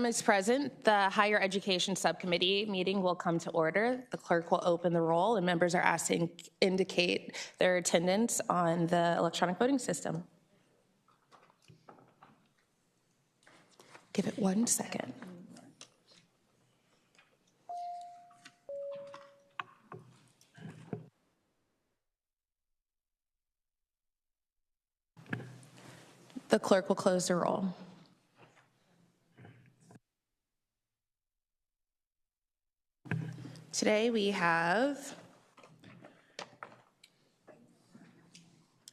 Is present. The Higher Education Subcommittee meeting will come to order. The clerk will open the roll, and members are asked to indicate their attendance on the electronic voting system. Give it 1 second. The clerk will close the roll. Today we have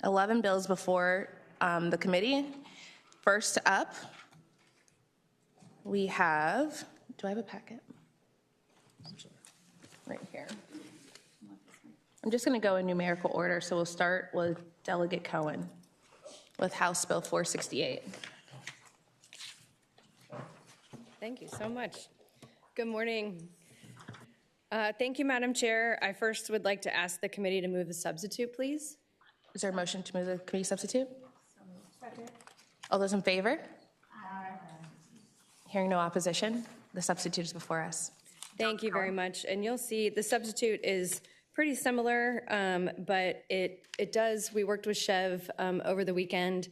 11 bills before the committee. First up, we have, do I have a packet? Right here. I'm just going to go in numerical order, so we'll start with Delegate Cohen with House Bill 468. Thank you so much. Good morning. Thank you, Madam Chair. I first would like to ask the committee to move the substitute, please. Is there a motion to move the committee substitute? Second. All those in favor? Aye. Hearing no opposition, the substitute is before us. Thank you very much. And you'll see the substitute is pretty similar, but we worked with Chev over the weekend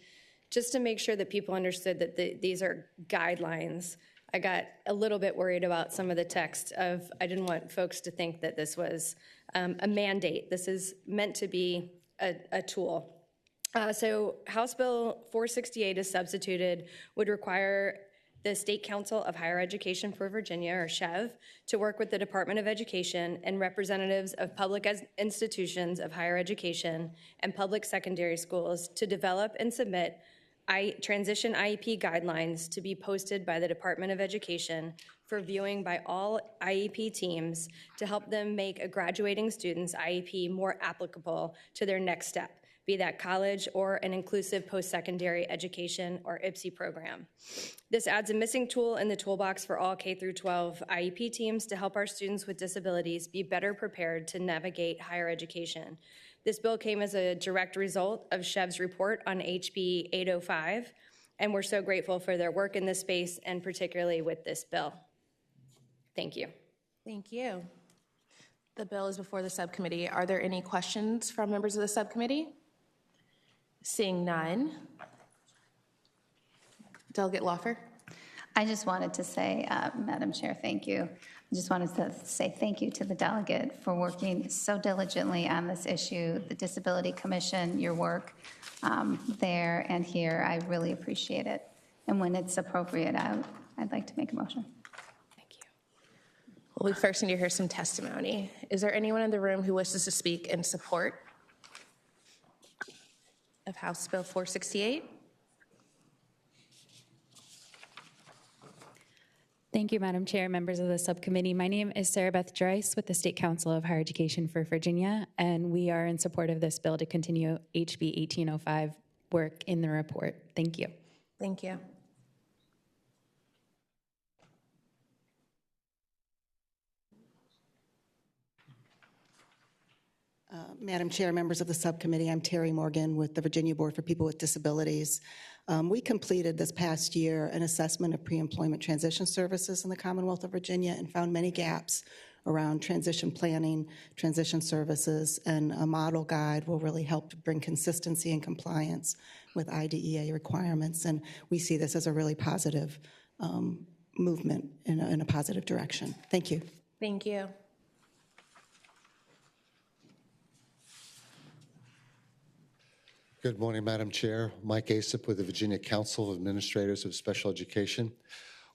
just to make sure that people understood that these are guidelines. I got a little bit worried about some of the text I didn't want folks to think that this was a mandate. This is meant to be a tool. So House Bill 468 is substituted, would require the State Council of Higher Education for Virginia, or SHEV, to work with the Department of Education and representatives of public institutions of higher education and public secondary schools to develop and submit transition IEP guidelines to be posted by the Department of Education for viewing by all IEP teams to help them make a graduating student's IEP more applicable to their next step, be that college or an inclusive post-secondary education or IPSE program. This adds a missing tool in the toolbox for all K-12 IEP teams to help our students with disabilities be better prepared to navigate higher education. This bill came as a direct result of Chev's report on HB 805, and we're so grateful for their work in this space and particularly with this bill. Thank you. Thank you. The bill is before the subcommittee. Are there any questions from members of the subcommittee? Seeing none. Delegate Lawfer. I just wanted to say, Madam Chair, thank you. I just wanted to say thank you to the delegate for working so diligently on this issue, the Disability Commission, your work there and here. I really appreciate it. And when it's appropriate, I'd like to make a motion. Thank you. Well, we first need to hear some testimony. Is there anyone in the room who wishes to speak in support of House Bill 468? Thank you, Madam Chair, members of the subcommittee. My name is Sarah Beth Joyce with the State Council of Higher Education for Virginia, and we are in support of this bill to continue HB 1805 work in the report. Thank you. Thank you. Madam Chair, members of the subcommittee, I'm Terry Morgan with the Virginia Board for People with Disabilities. We completed this past year an assessment of pre-employment transition services in the Commonwealth of Virginia and found many gaps around transition planning, transition services, and a model guide will really help to bring consistency and compliance with IDEA requirements. And we see this as a really positive movement in a positive direction. Thank you. Thank you. Good morning, Madam Chair. Mike Asip with the Virginia Council of Administrators of Special Education.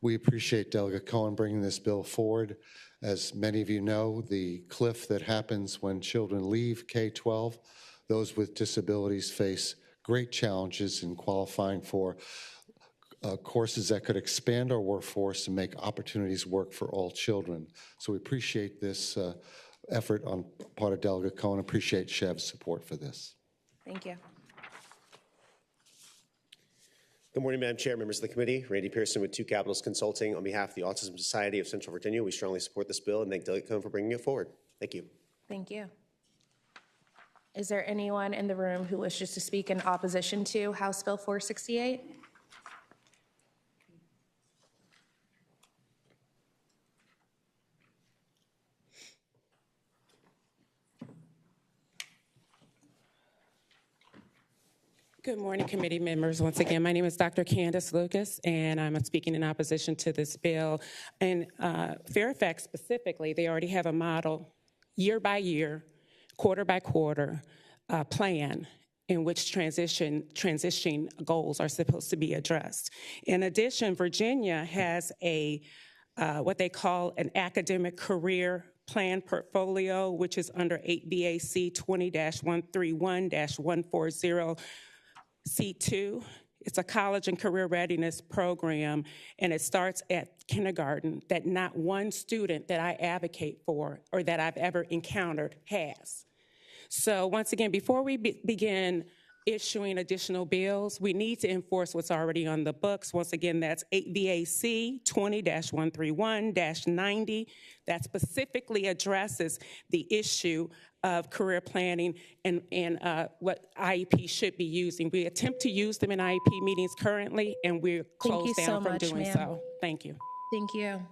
We appreciate Delegate Cohen bringing this bill forward. As many of you know, the cliff that happens when children leave K-12, those with disabilities face great challenges in qualifying for courses that could expand our workforce and make opportunities work for all children. So we appreciate this effort on part of Delegate Cohen, appreciate Chev's support for this. Thank you. Good morning, Madam Chair, members of the committee. Randy Pearson with Two Capitals Consulting. On behalf of the Autism Society of Central Virginia, we strongly support this bill and thank Delegate Cohen for bringing it forward. Thank you. Thank you. Is there anyone in the room who wishes to speak in opposition to House Bill 468? Good morning, committee members. Once again, my name is Dr. Candace Lucas, and I'm speaking in opposition to this bill. In Fairfax specifically, they already have a model, year by year, quarter by quarter plan in which transition goals are supposed to be addressed. In addition, Virginia has a what they call an academic career plan portfolio, which is under 8 BAC 20-131-140. C2, it's a college and career readiness program, and it starts at kindergarten that not one student that I advocate for or that I've ever encountered has. So once again, before we begin issuing additional bills, we need to enforce what's already on the books. Once again, that's 8 VAC 20-131-90 that specifically addresses the issue of career planning and what IEP should be using. We attempt to use them in IEP meetings currently, and we're closed down from doing so. Thank you. Thank you.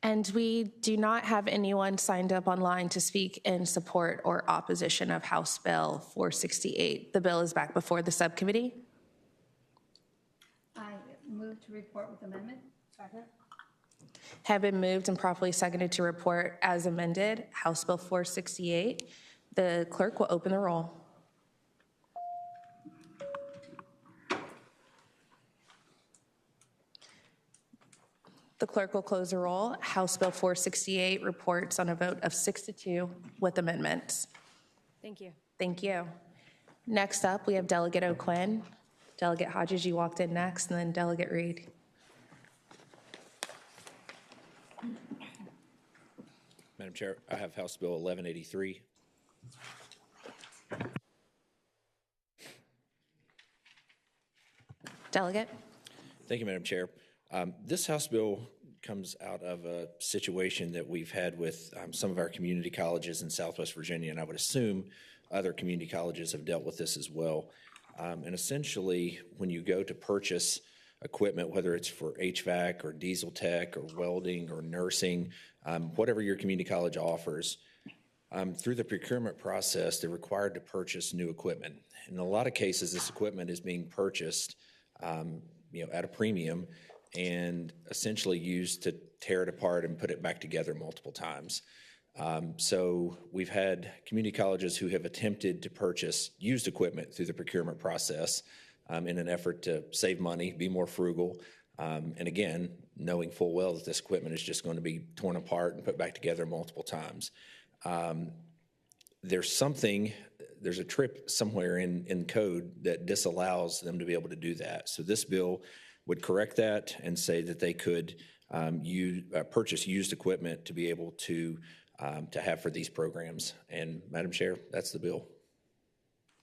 And we do not have anyone signed up online to speak in support or opposition of House Bill 468. The bill is back before the subcommittee. I move to report with amendment. Second. Have been moved and properly seconded to report as amended, House Bill 468. The clerk will open the roll. The clerk will close the roll. House Bill 468 reports on a vote of 6-2 with amendments. Thank you. Thank you. Next up, we have Delegate O'Quinn. Delegate Hodges, you walked in next, and then Delegate Reed. Madam Chair, I have House Bill 1183. Delegate. Thank you, Madam Chair. This House bill comes out of a situation that we've had with some of our community colleges in Southwest Virginia, and I would assume other community colleges have dealt with this as well. And essentially, when you go to purchase equipment, whether it's for HVAC or diesel tech or welding or nursing, whatever your community college offers, through the procurement process, they're required to purchase new equipment. In a lot of cases, this equipment is being purchased at a premium and essentially used to tear it apart and put it back together multiple times. So we've had community colleges who have attempted to purchase used equipment through the procurement process in an effort to save money, be more frugal, and again, knowing full well that this equipment is just going to be torn apart and put back together multiple times. There's a trip somewhere in code that disallows them to be able to do that. So this bill would correct that and say that they could purchase used equipment to be able to have for these programs. And Madam Chair, that's the bill.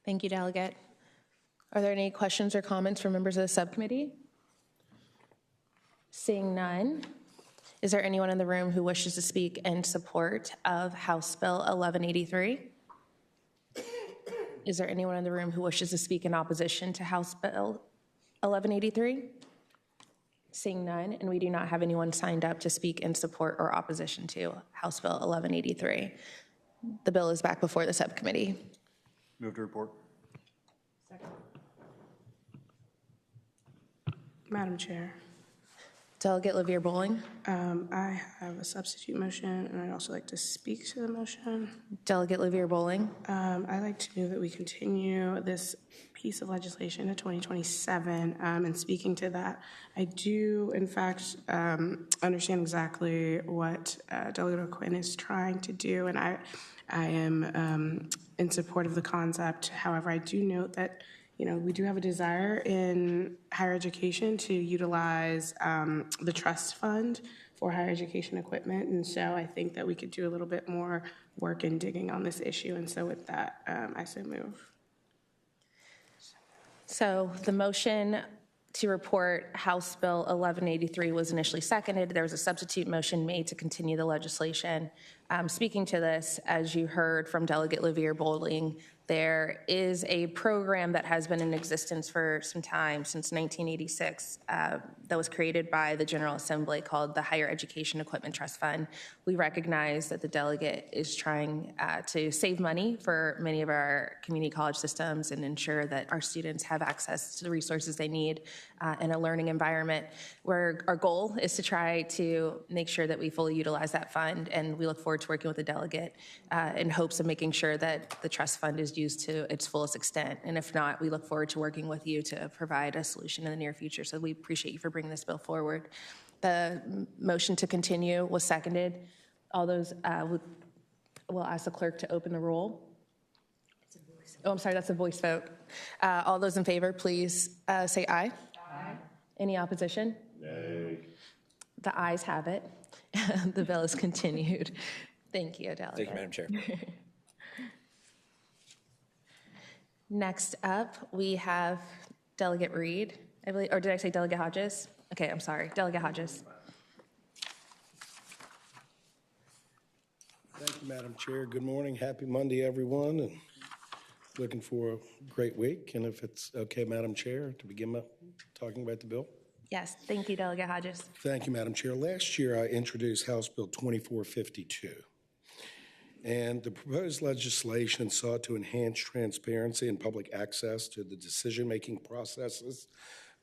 Thank you, Delegate. Are there any questions or comments from members of the subcommittee? Seeing none, is there anyone in the room who wishes to speak in support of House Bill 1183? Is there anyone in the room who wishes to speak in opposition to House Bill 1183? Seeing none, and we do not have anyone signed up to speak in support or opposition to House Bill 1183. The bill is back before the subcommittee. Move to report. Second. Madam Chair. Delegate Lavier Bowling. I have a substitute motion, and I'd also like to speak to the motion. Delegate Lavier Bowling. I'd like to move that we continue this piece of legislation to 2027. And speaking to that, I do, in fact, understand exactly what Delegate O'Quinn is trying to do, and I am in support of the concept. However, I do note that we do have a desire in higher education to utilize the trust fund for higher education equipment. And so I think that we could do a little bit more work in digging on this issue. And so with that, I so move. So the motion to report House Bill 1183 was initially seconded. There was a substitute motion made to continue the legislation. Speaking to this, as you heard from Delegate Lavier Bowling, there is a program that has been in existence for some time, since 1986, that was created by the General Assembly called the Higher Education Equipment Trust Fund. We recognize that the delegate is trying to save money for many of our community college systems and ensure that our students have access to the resources they need in a learning environment, where our goal is to try to make sure that we fully utilize that fund, and we look forward to working with the delegate in hopes of making sure that the trust fund is used to its fullest extent. And if not, we look forward to working with you to provide a solution in the near future. So we appreciate you for bringing this bill forward. The motion to continue was seconded. All those, we'll ask the clerk to open the roll. Oh, I'm sorry, that's a voice vote. All those in favor, please say aye. Aye. Any opposition? Nay. The ayes have it. The bill is continued. Thank you, Delegate. Thank you, Madam Chair. Next up, we have Delegate Reed, I believe, or did I say Delegate Hodges? Okay, I'm sorry, Delegate Hodges. Thank you, Madam Chair. Good morning. Happy Monday, everyone, and looking for a great week. And if it's okay, Madam Chair, to begin talking about the bill. Yes, thank you, Delegate Hodges. Thank you, Madam Chair. Last year, I introduced House Bill 2452. And the proposed legislation sought to enhance transparency and public access to the decision-making processes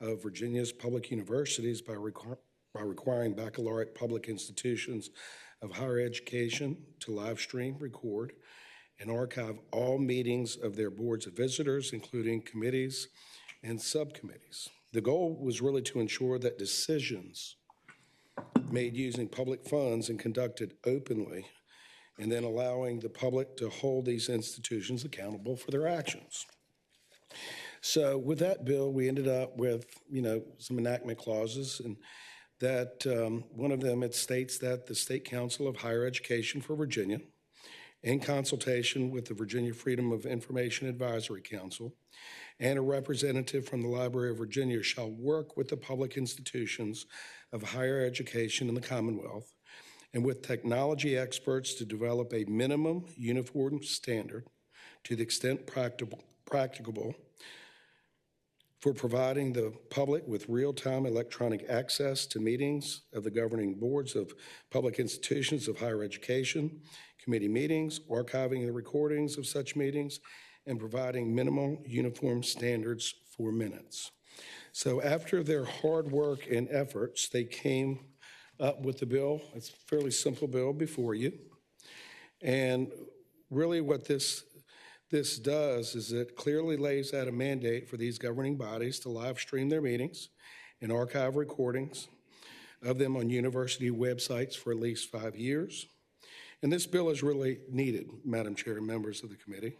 of Virginia's public universities by requiring baccalaureate public institutions of higher education to live stream, record, and archive all meetings of their boards of visitors, including committees and subcommittees. The goal was really to ensure that decisions made using public funds and conducted openly, and then allowing the public to hold these institutions accountable for their actions. So with that bill, we ended up with, some enactment clauses, and that one of them, it states that the State Council of Higher Education for Virginia, in consultation with the Virginia Freedom of Information Advisory Council and a representative from the Library of Virginia, shall work with the public institutions of higher education in the Commonwealth and with technology experts to develop a minimum uniform standard to the extent practicable for providing the public with real-time electronic access to meetings of the governing boards of public institutions of higher education, committee meetings, archiving the recordings of such meetings, and providing minimal uniform standards for minutes. So after their hard work and efforts, they came up with the bill. It's a fairly simple bill before you. And really what this does is it clearly lays out a mandate for these governing bodies to live stream their meetings and archive recordings of them on university websites for at least 5 years. And this bill is really needed, Madam Chair and members of the committee.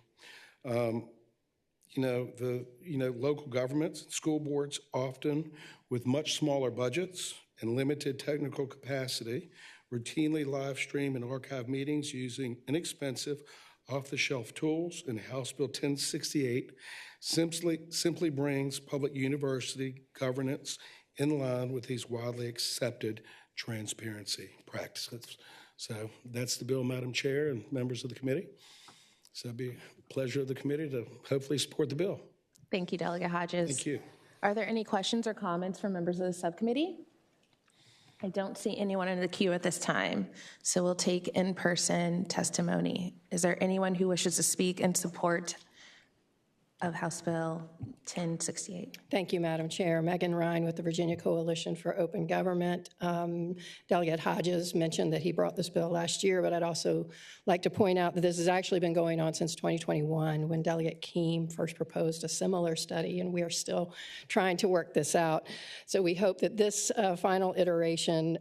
Local governments, school boards, often with much smaller budgets and limited technical capacity, routinely live stream and archive meetings using inexpensive off-the-shelf tools, and House Bill 1068 simply brings public university governance in line with these widely accepted transparency practices. So that's the bill, Madam Chair and members of the committee. So it'd be a pleasure of the committee to hopefully support the bill. Thank you, Delegate Hodges. Thank you. Are there any questions or comments from members of the subcommittee? I don't see anyone in the queue at this time, so we'll take in-person testimony. Is there anyone who wishes to speak in support of House Bill 1068? Thank you, Madam Chair. Megan Ryan with the Virginia Coalition for Open Government. Delegate Hodges mentioned that he brought this bill last year, but I'd also like to point out that this has actually been going on since 2021 when Delegate Keem first proposed a similar study, and we are still trying to work this out. So we hope that this final iteration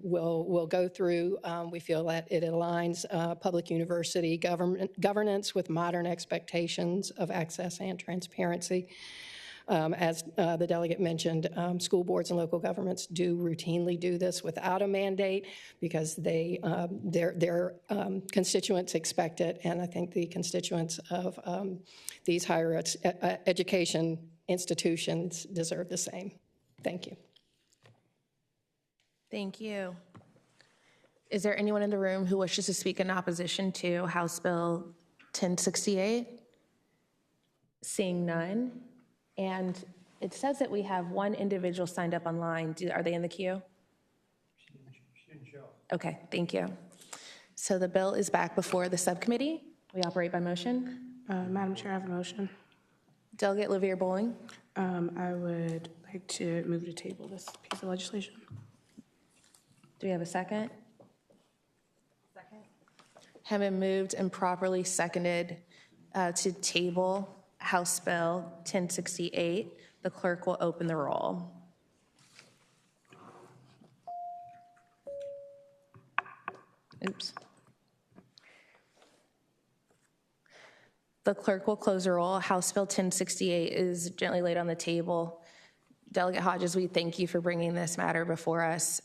will go through. We feel that it aligns public university governance with modern expectations of access and transparency. As the delegate mentioned, school boards and local governments do routinely do this without a mandate because their constituents expect it, and I think the constituents of these higher education institutions deserve the same. Thank you. Thank you. Is there anyone in the room who wishes to speak in opposition to House Bill 1068? Seeing none. And it says that we have one individual signed up online. Are they in the queue? Okay, thank you. So the bill is back before the subcommittee. We operate by motion. Madam Chair, I have a motion. Delegate Livier Bowling. I would like to move to table this piece of legislation. Do we have a second? Second. Have been moved and properly seconded to table House Bill 1068. The clerk will open the roll. Oops. The clerk will close the roll. House Bill 1068 is gently laid on the table. Delegate Hodges, we thank you for bringing this matter before us.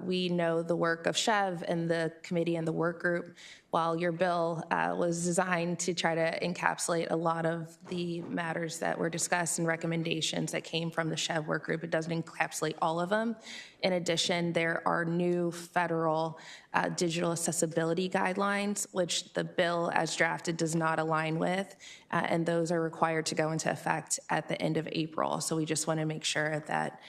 We know the work of Chev and the committee and the work group. While your bill was designed to try to encapsulate a lot of the matters that were discussed and recommendations that came from the Chev work group, it doesn't encapsulate all of them. In addition, there are new federal digital accessibility guidelines, which the bill as drafted does not align with, and those are required to go into effect at the end of April. So we just want to make sure that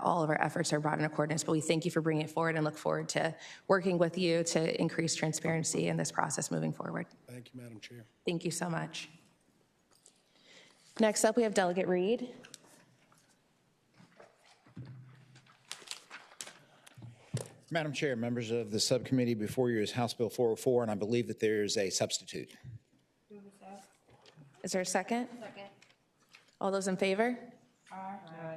all of our efforts are brought in accordance, but we thank you for bringing it forward and look forward to working with you to increase transparency in this process moving forward. Thank you, Madam Chair. Thank you so much. Next up, we have Delegate Reed. Madam Chair, members of the subcommittee, before you is House Bill 404, and I believe that there is a substitute. Is there a second? Second. All those in favor? Aye.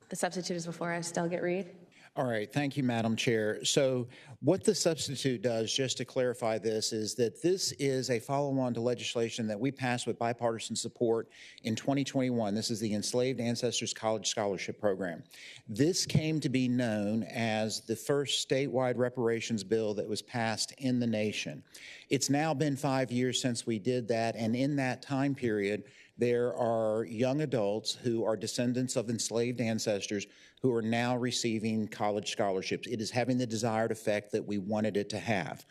The substitute is before us. Delegate Reed. All right, thank you, Madam Chair. So what the substitute does, just to clarify this, is that this is a follow-on to legislation that we passed with bipartisan support in 2021. This is the Enslaved Ancestors College Scholarship Program. This came to be known as the first statewide reparations bill that was passed in the nation. It's now been 5 years since we did that, and in that time period, there are young adults who are descendants of enslaved ancestors who are now receiving college scholarships. It is having the desired effect that we wanted it to have.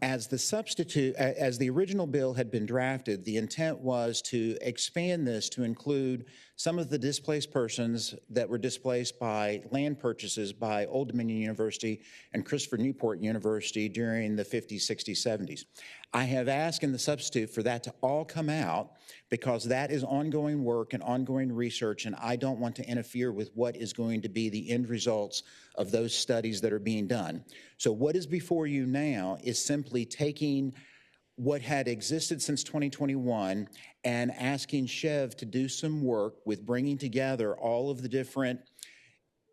As the original bill had been drafted, the intent was to expand this to include some of the displaced persons that were displaced by land purchases by Old Dominion University and Christopher Newport University during the 50s, 60s, 70s. I have asked in the substitute for that to all come out because that is ongoing work and ongoing research, and I don't want to interfere with what is going to be the end results of those studies that are being done. So what is before you now is simply taking what had existed since 2021 and asking Chev to do some work with bringing together all of the different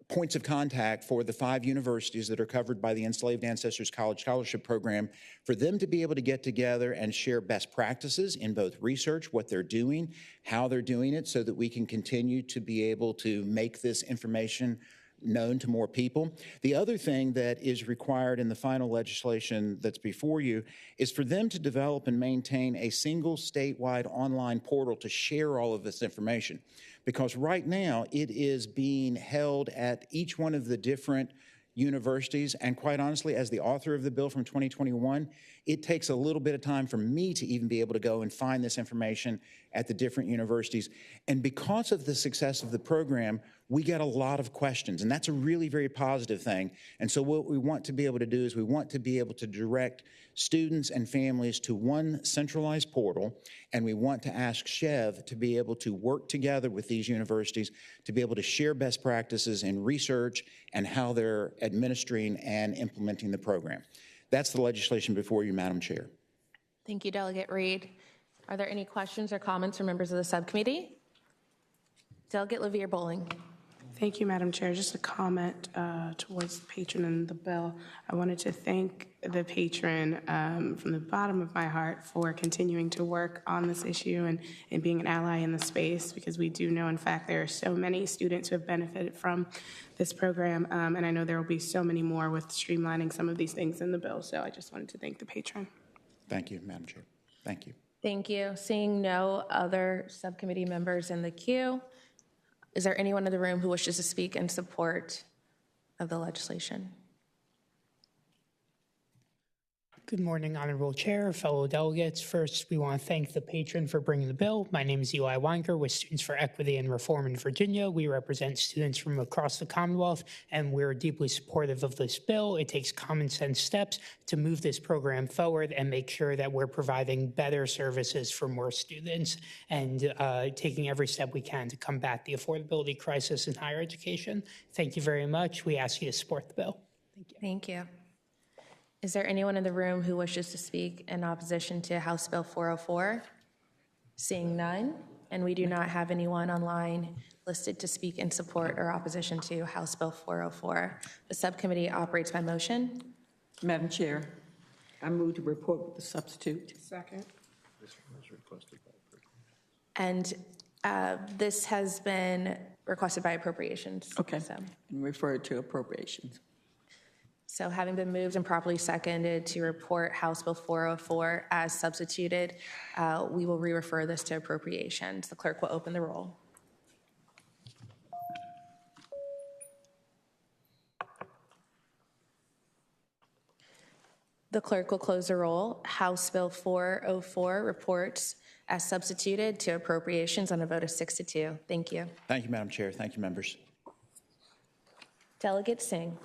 points of contact for the 5 universities that are covered by the Enslaved Ancestors College Scholarship Program, for them to be able to get together and share best practices in both research, what they're doing, how they're doing it, so that we can continue to be able to make this information known to more people. The other thing that is required in the final legislation that's before you is for them to develop and maintain a single statewide online portal to share all of this information. Because right now it is being held at each one of the different universities, and quite honestly, as the author of the bill from 2021, it takes a little bit of time for me to even be able to go and find this information at the different universities. And because of the success of the program, we get a lot of questions, and that's a really very positive thing. And so what we want to be able to do is we want to be able to direct students and families to one centralized portal, and we want to ask Chev to be able to work together with these universities to be able to share best practices in research and how they're administering and implementing the program. That's the legislation before you, Madam Chair. Thank you, Delegate Reed. Are there any questions or comments from members of the subcommittee? Delegate Livier Bowling. Thank you, Madam Chair. Just a comment towards the patron and the bill. I wanted to thank the patron from the bottom of my heart for continuing to work on this issue and being an ally in the space, because we do know, in fact, there are so many students who have benefited from this program, and I know there will be so many more with streamlining some of these things in the bill. So I just wanted to thank the patron. Thank you, Madam Chair. Thank you. Thank you. Seeing no other subcommittee members in the queue, is there anyone in the room who wishes to speak in support of the legislation? Good morning, Honorable Chair, fellow delegates. First, we want to thank the patron for bringing the bill. My name is Eli Weinker with Students for Equity and Reform in Virginia. We represent students from across the Commonwealth, and we're deeply supportive of this bill. It takes common sense steps to move this program forward and make sure that we're providing better services for more students and taking every step we can to combat the affordability crisis in higher education. Thank you very much. We ask you to support the bill. Thank you. Thank you. Is there anyone in the room who wishes to speak in opposition to House Bill 404? Seeing none, and we do not have anyone online listed to speak in support or opposition to House Bill 404. The subcommittee operates by motion. Madam Chair, I move to report with the substitute. Second. And this has been requested by appropriations. Okay, and refer to appropriations. So having been moved and properly seconded to report House Bill 404 as substituted, we will re-refer this to appropriations. The clerk will open the roll. The clerk will close the roll. House Bill 404 reports as substituted to appropriations on a vote of 6-2. Thank you. Thank you, Madam Chair. Thank you, members. Delegate Singh.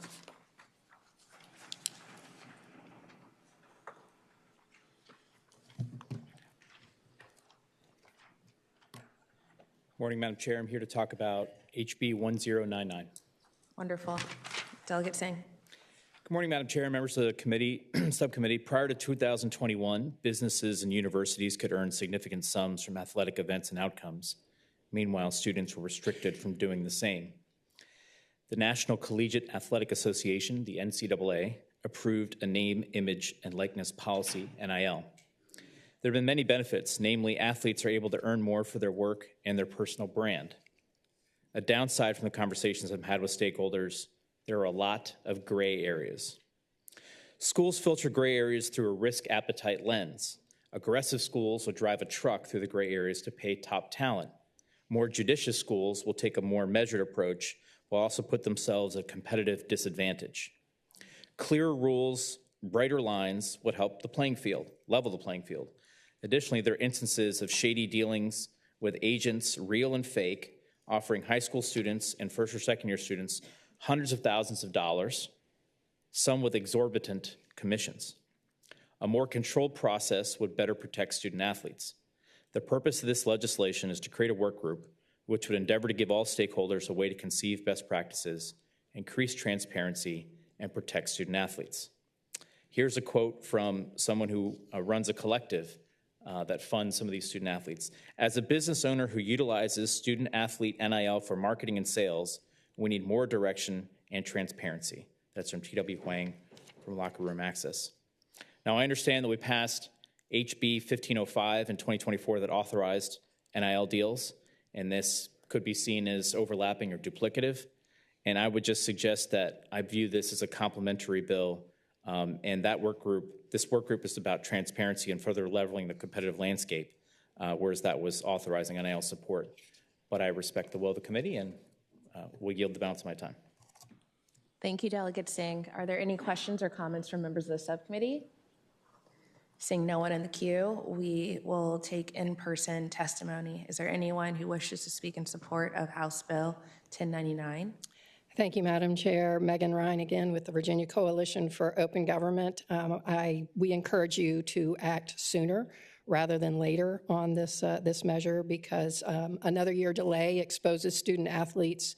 Morning, Madam Chair. I'm here to talk about HB 1099. Wonderful. Delegate Singh. Good morning, Madam Chair, members of the committee, subcommittee. Prior to 2021, businesses and universities could earn significant sums from athletic events and outcomes. Meanwhile, students were restricted from doing the same. The National Collegiate Athletic Association, the NCAA, approved a name, image, and likeness policy, NIL. There have been many benefits, namely athletes are able to earn more for their work and their personal brand. A downside from the conversations I've had with stakeholders, there are a lot of gray areas. Schools filter gray areas through a risk appetite lens. Aggressive schools will drive a truck through the gray areas to pay top talent. More judicious schools will take a more measured approach while also put themselves at a competitive disadvantage. Clearer rules, brighter lines would help the playing field, level the playing field. Additionally, there are instances of shady dealings with agents, real and fake, offering high school students and first or second year students hundreds of thousands of dollars, some with exorbitant commissions. A more controlled process would better protect student athletes. The purpose of this legislation is to create a work group which would endeavor to give all stakeholders a way to conceive best practices, increase transparency, and protect student athletes. Here's a quote from someone who runs a collective that funds some of these student athletes. As a business owner who utilizes student athlete NIL for marketing and sales, we need more direction and transparency. That's from T.W. Huang from Locker Room Access. Now, I understand that we passed HB 1505 in 2024 that authorized NIL deals, and this could be seen as overlapping or duplicative. And I would just suggest that I view this as a complementary bill, and this work group is about transparency and further leveling the competitive landscape, whereas that was authorizing NIL support. But I respect the will of the committee and will yield the balance of my time. Thank you, Delegate Singh. Are there any questions or comments from members of the subcommittee? Seeing no one in the queue, we will take in-person testimony. Is there anyone who wishes to speak in support of House Bill 1099? Thank you, Madam Chair. Megan Ryan again with the Virginia Coalition for Open Government. We encourage you to act sooner rather than later on this measure because another year delay exposes student athletes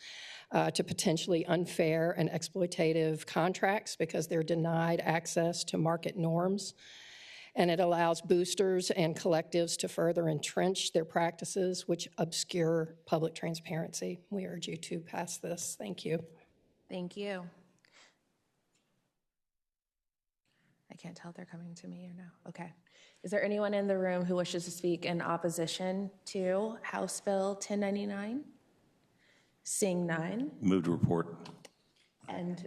to potentially unfair and exploitative contracts because they're denied access to market norms. And it allows boosters and collectives to further entrench their practices, which obscure public transparency. We urge you to pass this. Thank you. Thank you. I can't tell if they're coming to me or no. Okay. Is there anyone in the room who wishes to speak in opposition to House Bill 1099? Seeing none. Move to report. And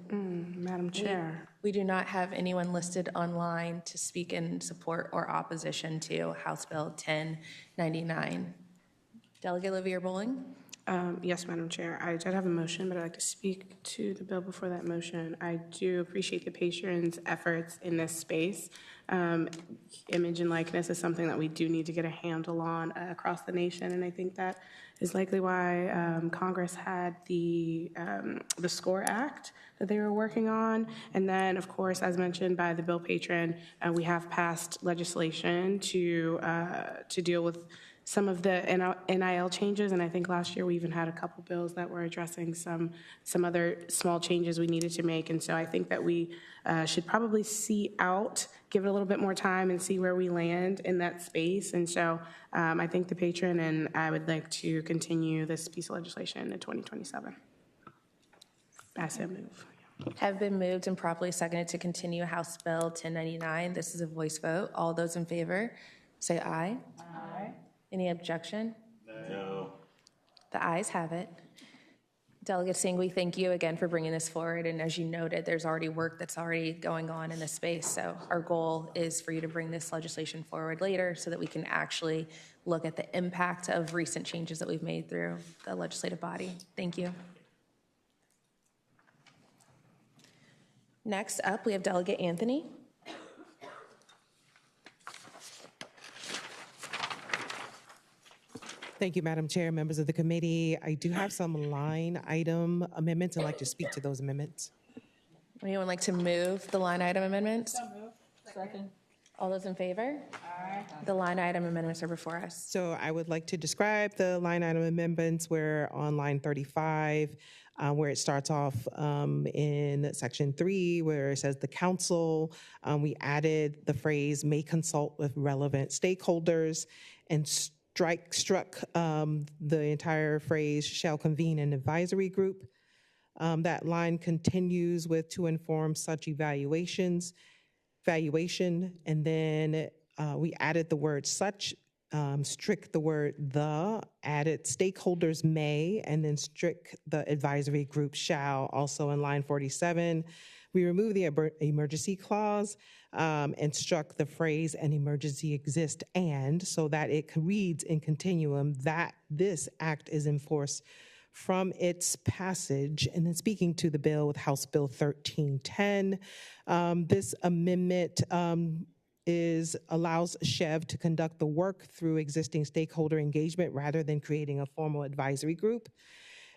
Madam Chair. We do not have anyone listed online to speak in support or opposition to House Bill 1099. Delegate Livier Bowling. Yes, Madam Chair. I did have a motion, but I'd like to speak to the bill before that motion. I do appreciate the patrons' efforts in this space. Image and likeness is something that we do need to get a handle on across the nation, and I think that is likely why Congress had the SCORE Act that they were working on. And then, of course, as mentioned by the bill patron, we have passed legislation to deal with some of the NIL changes, and I think last year we even had a couple bills that were addressing some other small changes we needed to make. And so I think that we should probably give it a little bit more time and see where we land in that space. And so I thank the patron, and I would like to continue this piece of legislation in 2027. I say move. Have been moved and properly seconded to continue House Bill 1099. This is a voice vote. All those in favor, say aye. Aye. Any objection? No. The ayes have it. Delegate Singh, we thank you again for bringing this forward. And as you noted, there's already work that's already going on in this space. So our goal is for you to bring this legislation forward later so that we can actually look at the impact of recent changes that we've made through the legislative body. Thank you. Next up, we have Delegate Anthony. Thank you, Madam Chair, members of the committee. I do have some line item amendments. I'd like to speak to those amendments. Anyone like to move the line item amendments? So moved. Second. All those in favor? Aye. The line item amendments are before us. So I would like to describe the line item amendments. We're on line 35, where it starts off in section 3, where it says the council. We added the phrase may consult with relevant stakeholders, and struck the entire phrase shall convene an advisory group. That line continues with to inform such evaluation, and then we added the word such, strict the word the, added stakeholders may, and then strict the advisory group shall. Also in line 47, we removed the emergency clause and struck the phrase an emergency exists and, so that it reads in continuum that this act is enforced from its passage. And then speaking to the bill with House Bill 1310, this amendment allows SHEV to conduct the work through existing stakeholder engagement rather than creating a formal advisory group.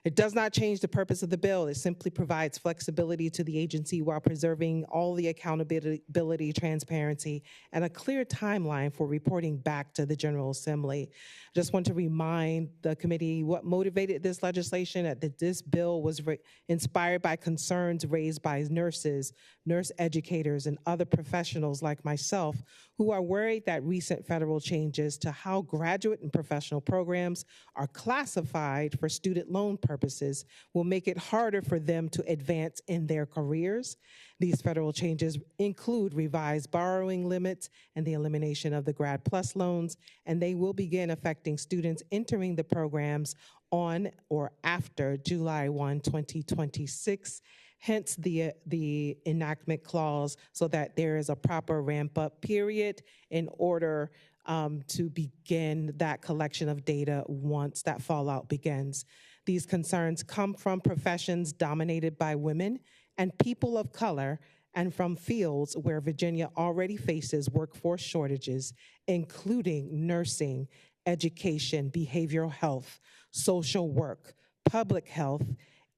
It does not change the purpose of the bill. It simply provides flexibility to the agency while preserving all the accountability, transparency, and a clear timeline for reporting back to the General Assembly. I just want to remind the committee what motivated this legislation, that this bill was inspired by concerns raised by nurses, nurse educators, and other professionals like myself who are worried that recent federal changes to how graduate and professional programs are classified for student loan purposes will make it harder for them to advance in their careers. These federal changes include revised borrowing limits and the elimination of the Grad Plus loans, and they will begin affecting students entering the programs on or after July 1, 2026. Hence the enactment clause, so that there is a proper ramp-up period in order to begin that collection of data once that fallout begins. These concerns come from professions dominated by women and people of color, and from fields where Virginia already faces workforce shortages, including nursing, education, behavioral health, social work, public health,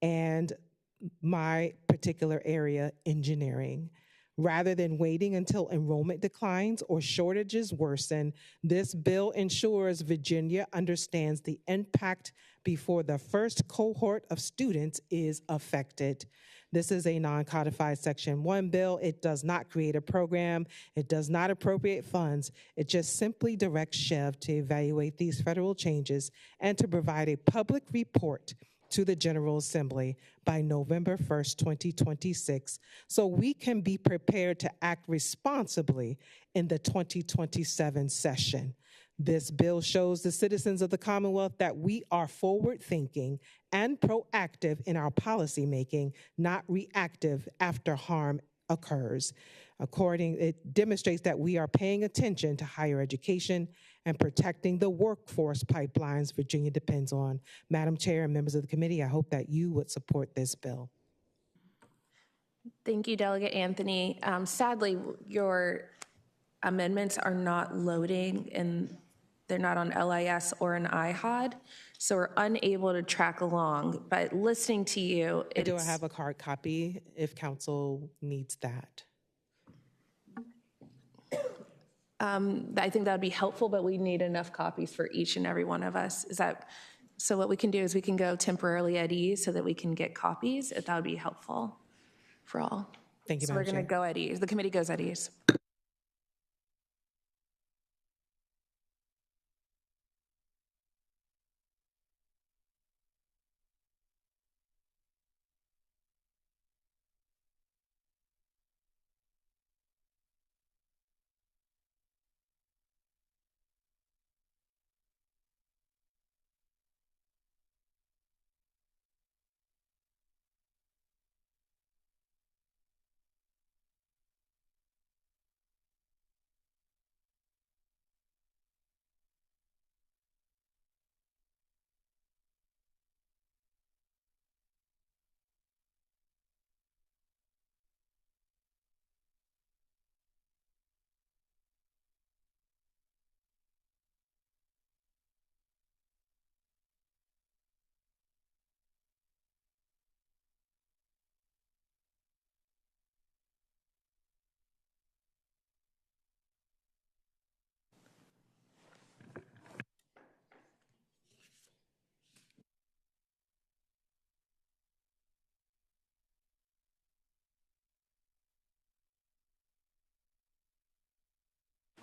and my particular area, engineering. Rather than waiting until enrollment declines or shortages worsen, this bill ensures Virginia understands the impact before the first cohort of students is affected. This is a non-codified Section 1 bill. It does not create a program. It does not appropriate funds. It just simply directs SHEV to evaluate these federal changes and to provide a public report to the General Assembly by November 1st, 2026, so we can be prepared to act responsibly in the 2027 session. This bill shows the citizens of the Commonwealth that we are forward-thinking and proactive in our policymaking, not reactive after harm occurs. It demonstrates that we are paying attention to higher education and protecting the workforce pipelines Virginia depends on. Madam Chair and members of the committee, I hope that you would support this bill. Thank you, Delegate Anthony. Sadly, your amendments are not loading, and they're not on LIS or an iHod, so we're unable to track along. But listening to you, Do I have a hard copy if council needs that? I think that would be helpful, but we need enough copies for each and every one of us. Is that so? What we can do is we can go temporarily at ease so that we can get copies. If that would be helpful for all. Thank you, So Madam we're going to go at ease. The committee goes at ease.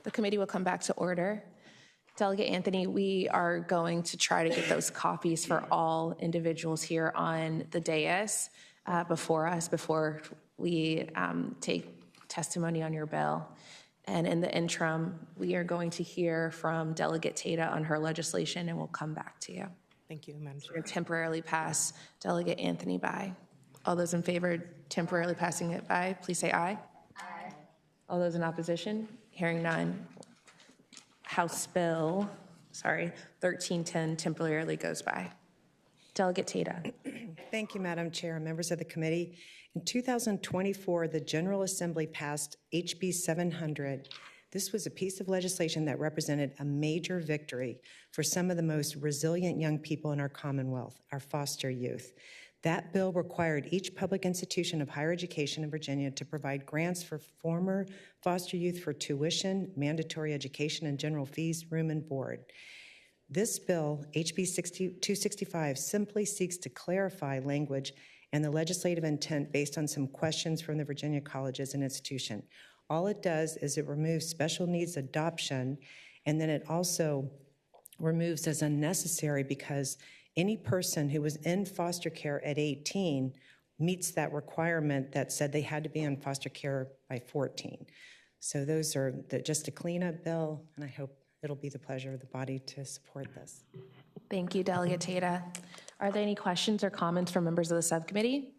The committee will come back to order. Delegate Anthony, we are going to try to get those copies for all individuals here on the dais before us, before we take testimony on your bill. And in the interim, we are going to hear from Delegate Tata on her legislation, and we'll come back to you. Thank you, Madam Chair. We're going to temporarily pass Delegate Anthony by. All those in favor of temporarily passing it by, please say aye. Aye. All those in opposition? Hearing none. House Bill, 1310 temporarily goes by. Delegate Tata. Thank you, Madam Chair, members of the committee. In 2024, the General Assembly passed HB 700. This was a piece of legislation that represented a major victory for some of the most resilient young people in our Commonwealth, our foster youth. That bill required each public institution of higher education in Virginia to provide grants for former foster youth for tuition, mandatory education, and general fees, room, and board. This bill, HB 265, simply seeks to clarify language and the legislative intent based on some questions from the Virginia colleges and institution. All it does is it removes special needs adoption, and then it also removes as unnecessary because any person who was in foster care at 18 meets that requirement that said they had to be in foster care by 14. So those are just a cleanup bill, and I hope it'll be the pleasure of the body to support this. Thank you, Delegate Tata. Are there any questions or comments from members of the subcommittee?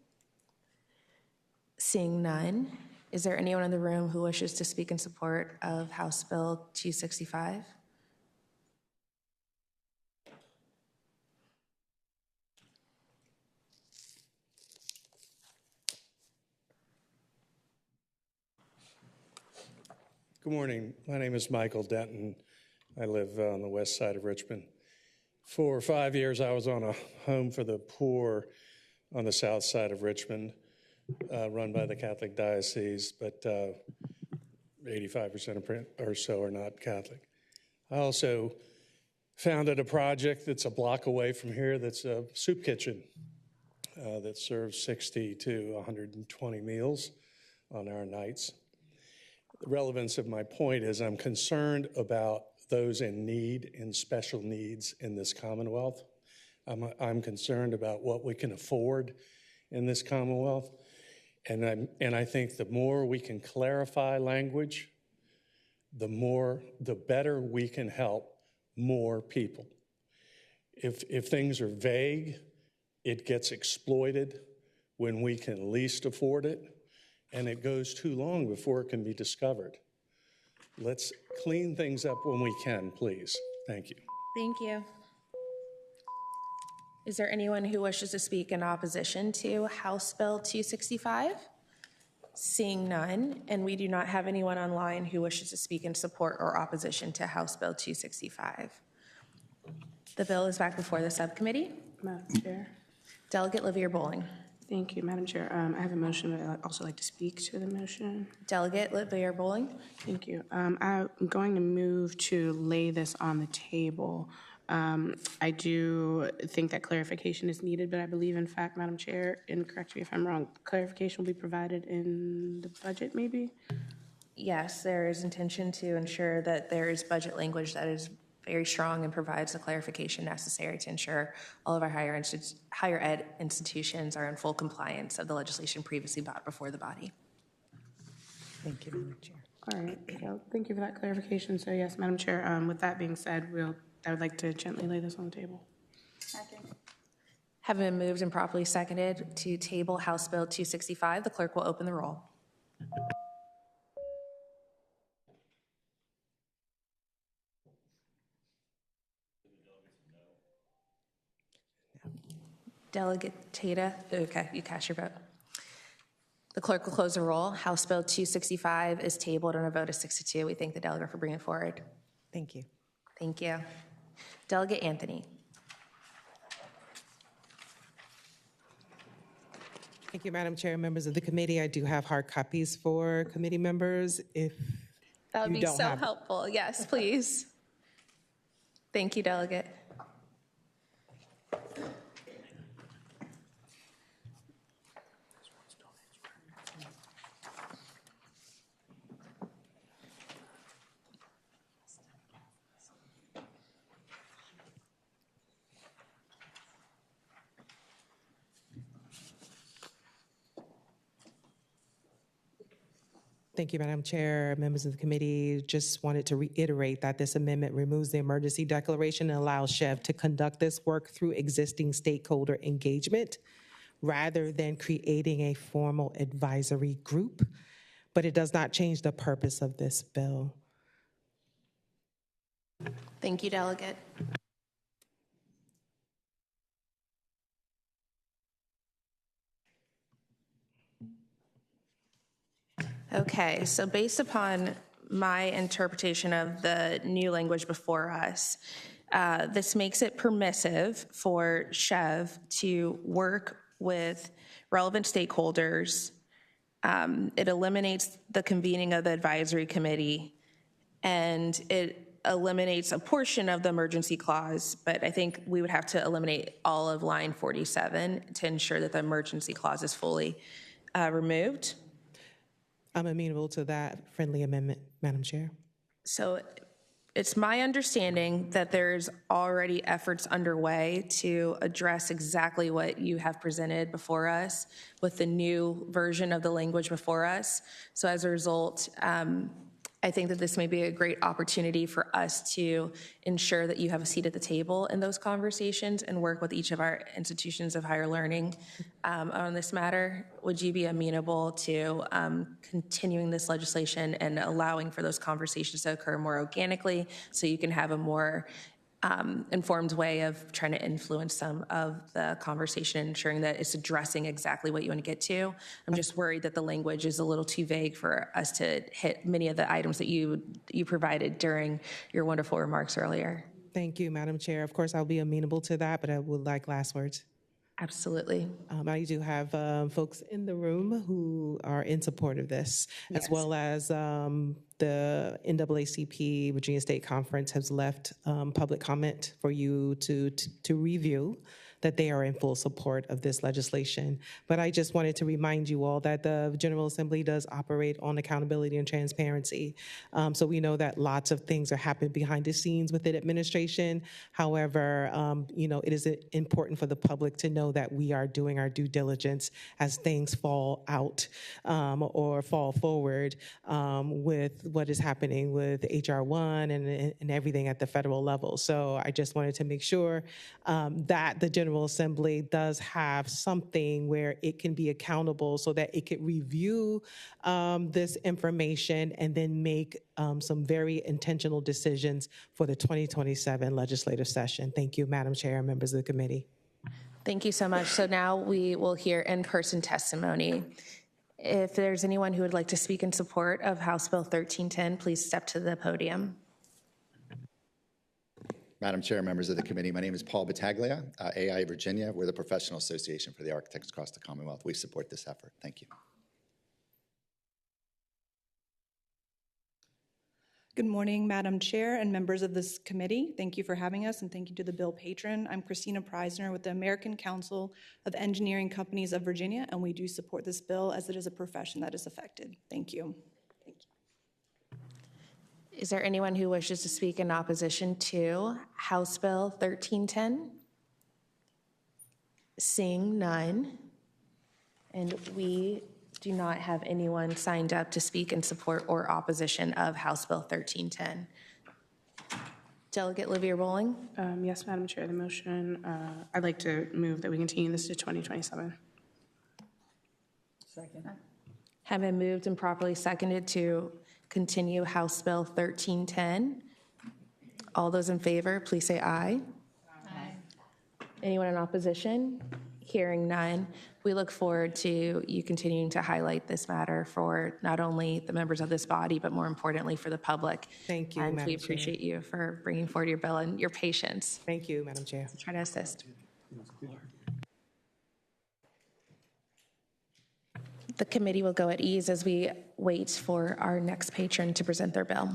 Seeing none, is there anyone in the room who wishes to speak in support of House Bill 265? Good morning. My name is Michael Denton. I live on the west side of Richmond. For 5 years, I was on a home for the poor on the south side of Richmond, run by the Catholic Diocese, but 85% or so are not Catholic. I also founded a project that's a block away from here that's a soup kitchen that serves 60 to 120 meals on our nights. The relevance of my point is I'm concerned about those in need, in special needs in this Commonwealth. I'm concerned about what we can afford in this Commonwealth. And I think the more we can clarify language, the better we can help more people. If things are vague, it gets exploited when we can least afford it, and it goes too long before it can be discovered. let's clean things up when we can, please. Thank you. Thank you. Is there anyone who wishes to speak in opposition to House Bill 265? Seeing none, and we do not have anyone online who wishes to speak in support or opposition to House Bill 265. The bill is back before the subcommittee. Madam Chair. Delegate Livier Bowling. Thank you, Madam Chair. I have a motion, but I'd also like to speak to the motion. Delegate Livier Bowling. Thank you. I'm going to move to lay this on the table. I do think that clarification is needed, but I believe, in fact, Madam Chair, and correct me if I'm wrong, clarification will be provided in the budget, maybe? Yes, there is intention to ensure that there is budget language that is very strong and provides the clarification necessary to ensure all of our higher ed institutions are in full compliance of the legislation previously brought before the body. Thank you, Madam Chair. All right. So thank you for that clarification. So yes, Madam Chair, with that being said, I would like to gently lay this on the table. Having been moved and properly seconded to table House Bill 265, the clerk will open the roll. Delegate Tata, okay, you cast your vote. The clerk will close the roll. House Bill 265 is tabled on a vote of 6-2. We thank the delegate for bringing it forward. Thank you. Thank you. Delegate Anthony. Thank you, Madam Chair, members of the committee. I do have hard copies for committee members if That would you be don't so have. helpful. Yes, please. Thank you, Delegate. Thank you, Madam Chair, members of the committee. Just wanted to reiterate that this amendment removes the emergency declaration and allows SHEV to conduct this work through existing stakeholder engagement rather than creating a formal advisory group, but it does not change the purpose of this bill. Thank you, Delegate. Okay, so based upon my interpretation of the new language before us, this makes it permissive for SHEV to work with relevant stakeholders. It eliminates the convening of the advisory committee, and it eliminates a portion of the emergency clause, but I think we would have to eliminate all of line 47 to ensure that the emergency clause is fully removed. I'm amenable to that friendly amendment, Madam Chair. So it's my understanding that there's already efforts underway to address exactly what you have presented before us with the new version of the language before us. So as a result, I think that this may be a great opportunity for us to ensure that you have a seat at the table in those conversations and work with each of our institutions of higher learning on this matter. Would you be amenable to continuing this legislation and allowing for those conversations to occur more organically so you can have a more informed way of trying to influence some of the conversation, ensuring that it's addressing exactly what you want to get to? I'm just worried that the language is a little too vague for us to hit many of the items that you provided during your wonderful remarks earlier. Thank you, Madam Chair. Of course, I'll be amenable to that, but I would like last words. Absolutely. I do have folks in the room who are in support of this, as well as the NAACP Virginia State Conference has left public comment for you to review, that they are in full support of this legislation. But I just wanted to remind you all that the General Assembly does operate on accountability and transparency. So we know that lots of things are happening behind the scenes within administration. However, it is important for the public to know that we are doing our due diligence as things fall out or fall forward with what is happening with HR 1 and everything at the federal level. So I just wanted to make sure that the General General Assembly does have something where it can be accountable so that it could review this information and then make some very intentional decisions for the 2027 legislative session. Thank you, Madam Chair and members of the committee. Thank you so much. So now we will hear in-person testimony. If there's anyone who would like to speak in support of House Bill 1310, please step to the podium. Madam Chair, members of the committee, my name is Paul Battaglia, AI Virginia. We're the professional association for the architects across the Commonwealth. We support this effort. Thank you. Good morning, Madam Chair and members of this committee. Thank you for having us, and thank you to the bill patron. I'm Christina Preisner with the American Council of Engineering Companies of Virginia, and we do support this bill as it is a profession that is affected. Thank you. Is there anyone who wishes to speak in opposition to House Bill 1310? Seeing none, and we do not have anyone signed up to speak in support or opposition of House Bill 1310. Delegate Livia Bowling? Yes, Madam Chair, the motion, I'd like to move that we continue this to 2027. Second. Have been moved and properly seconded to continue House Bill 1310. All those in favor, please say aye. Aye. Anyone in opposition? Hearing none. We look forward to you continuing to highlight this matter for not only the members of this body, but more importantly for the public. Thank you, and Madam we appreciate you for bringing forward your bill and your patience. Thank you, Madam Chair. Try to assist. The committee will go at ease as we wait for our next patron to present their bill.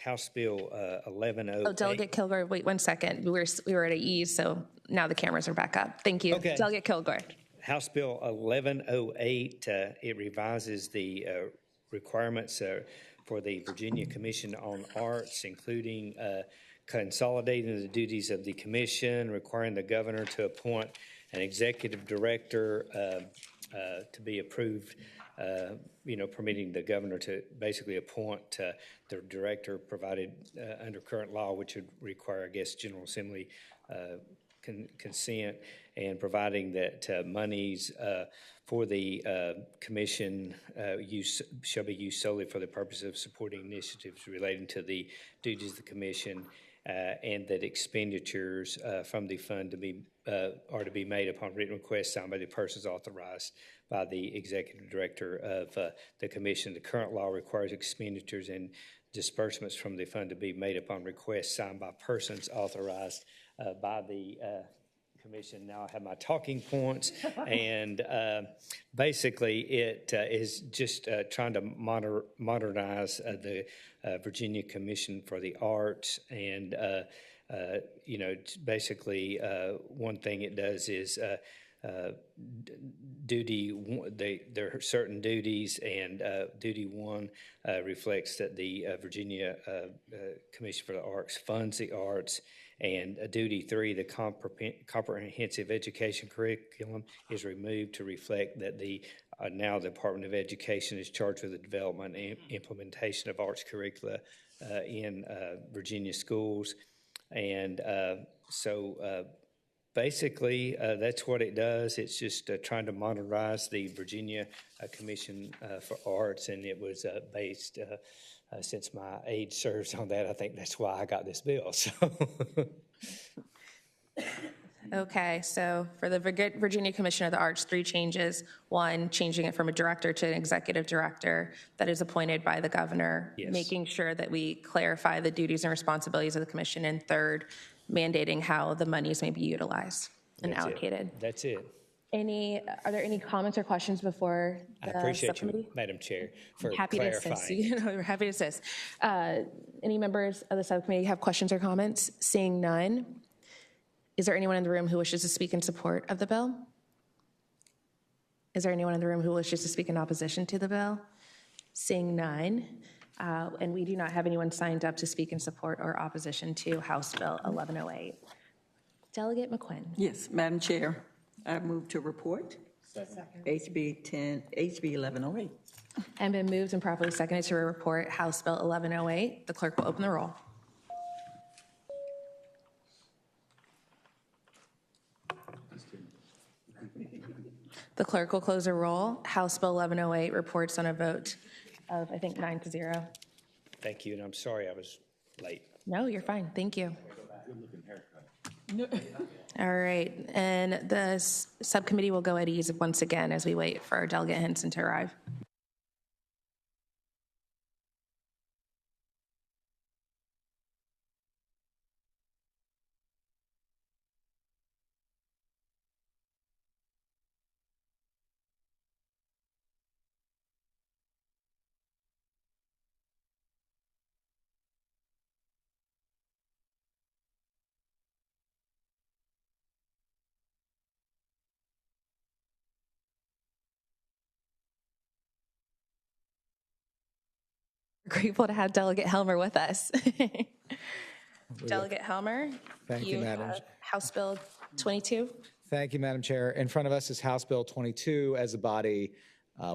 House Bill 1108. Oh, Delegate Kilgore, wait 1 second. We were at ease, so now the cameras are back up. Thank you. Okay. Delegate Kilgore. House Bill 1108, it revises the requirements for the Virginia Commission on Arts, including consolidating the duties of the commission, requiring the governor to appoint an executive director to be approved, permitting the governor to basically appoint the director provided under current law, which would require, I guess, General Assembly consent, and providing that monies for the commission shall be used solely for the purpose of supporting initiatives relating to the duties of the commission, and that expenditures from the fund are to be made upon written request signed by the persons authorized by the executive director of the commission. The current law requires expenditures and disbursements from the fund to be made upon request signed by persons authorized by the commission. Now I have my talking points, and basically it is just trying to modernize the Virginia Commission for the Arts, and basically one thing it does is there are certain duties, and duty 1 reflects that the Virginia Commission for the Arts funds the arts, and duty 3, the comprehensive education curriculum, is removed to reflect that now the Department of Education is charged with the development and implementation of arts curricula in Virginia schools. And so basically, that's what it does. It's just trying to modernize the Virginia Commission for Arts, and it was based, since my age serves on that, I think that's why I got this bill. So. Okay, so for the Virginia Commission of the Arts, 3 changes. 1, changing it from a director to an executive director that is appointed by the governor, Yes. making sure that we clarify the duties and responsibilities of the commission, and 3rd, mandating how the monies may be utilized and allocated. That's it. Are there any comments or questions before I the appreciate subcommittee? you, Madam Chair, for Happy to assist. clarifying. We're happy to assist. Any members of the subcommittee have questions or comments? Seeing none, is there anyone in the room who wishes to speak in support of the bill? Is there anyone in the room who wishes to speak in opposition to the bill? Seeing none, and we do not have anyone signed up to speak in support or opposition to House Bill 1108. Delegate McQuinn. Yes, Madam Chair, I move to report HB 1108. And been moved and properly seconded to report House Bill 1108. The clerk will open the roll. The clerk will close the roll. House Bill 1108 reports on a vote of, I think, 9-0. Thank you, and I'm sorry I was late. No, you're fine. Thank you. All right, and the subcommittee will go at ease once again as we wait for Delegate Henson to arrive. Grateful to have Delegate Helmer with us. Delegate Helmer, Thank you, Madam. have House Bill 22. Thank you, Madam Chair. In front of us is House Bill 22. As a body,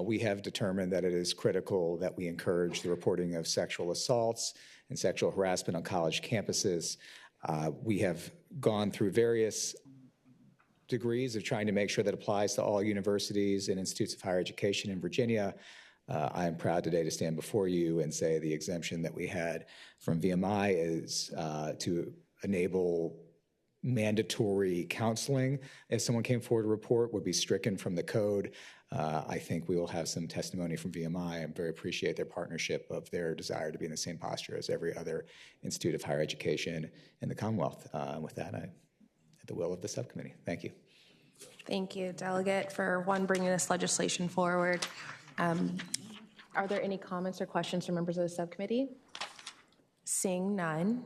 we have determined that it is critical that we encourage the reporting of sexual assaults and sexual harassment on college campuses. We have gone through various degrees of trying to make sure that applies to all universities and institutes of higher education in Virginia. I am proud today to stand before you and say the exemption that we had from VMI is to enable mandatory counseling. If someone came forward to report, would be stricken from the code. I think we will have some testimony from VMI. I very appreciate their partnership of their desire to be in the same posture as every other institute of higher education in the Commonwealth. And with that, I at the will of the subcommittee. Thank you. Thank you, Delegate, for bringing this legislation forward. Are there any comments or questions from members of the subcommittee? Seeing none,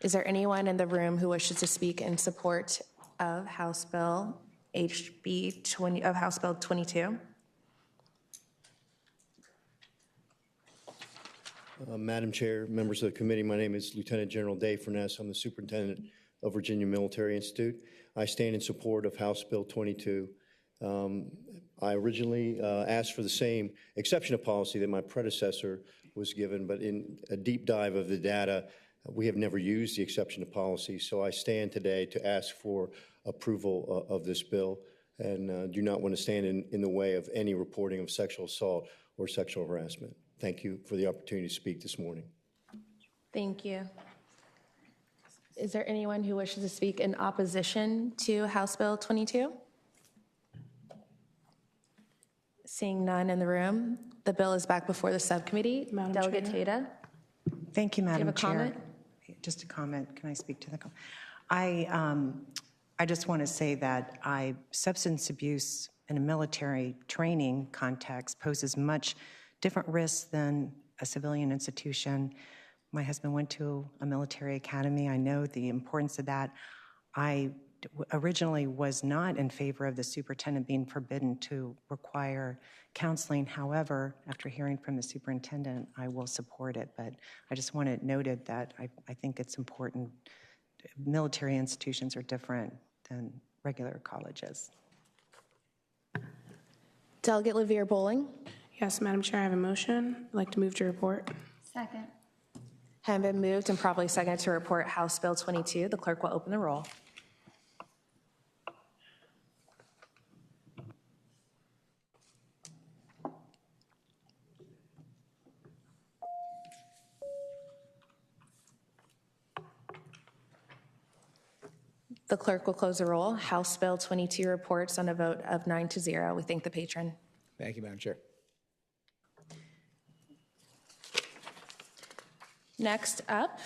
is there anyone in the room who wishes to speak in support of House Bill 22? Madam Chair, members of the committee, my name is Lieutenant General Dave Furness. I'm the Superintendent of Virginia Military Institute. I stand in support of House Bill 22. I originally asked for the same exception of policy that my predecessor was given, but in a deep dive of the data, we have never used the exception of policy. So I stand today to ask for approval of this bill and do not want to stand in the way of any reporting of sexual assault or sexual harassment. Thank you for the opportunity to speak this morning. Thank you. Is there anyone who wishes to speak in opposition to House Bill 22? Seeing none in the room, the bill is back before the subcommittee. Delegate Tata. Thank you, Madam Chair. Do you have a comment? Just a comment. Can I speak to the comment? I just want to say that substance abuse in a military training context poses much different risks than a civilian institution. My husband went to a military academy. I know the importance of that. I originally was not in favor of the superintendent being forbidden to require counseling. However, after hearing from the superintendent, I will support it. But I just want it noted that I think it's important. Military institutions are different than regular colleges. Delegate Lavier Bowling. Yes, Madam Chair, I have a motion. I'd like to move to report. Second. Have been moved and properly seconded to report House Bill 22. The clerk will open the roll. The clerk will close the roll. House Bill 22 reports on a vote of 9-0. We thank the patron. Thank you, Madam Chair. Next up,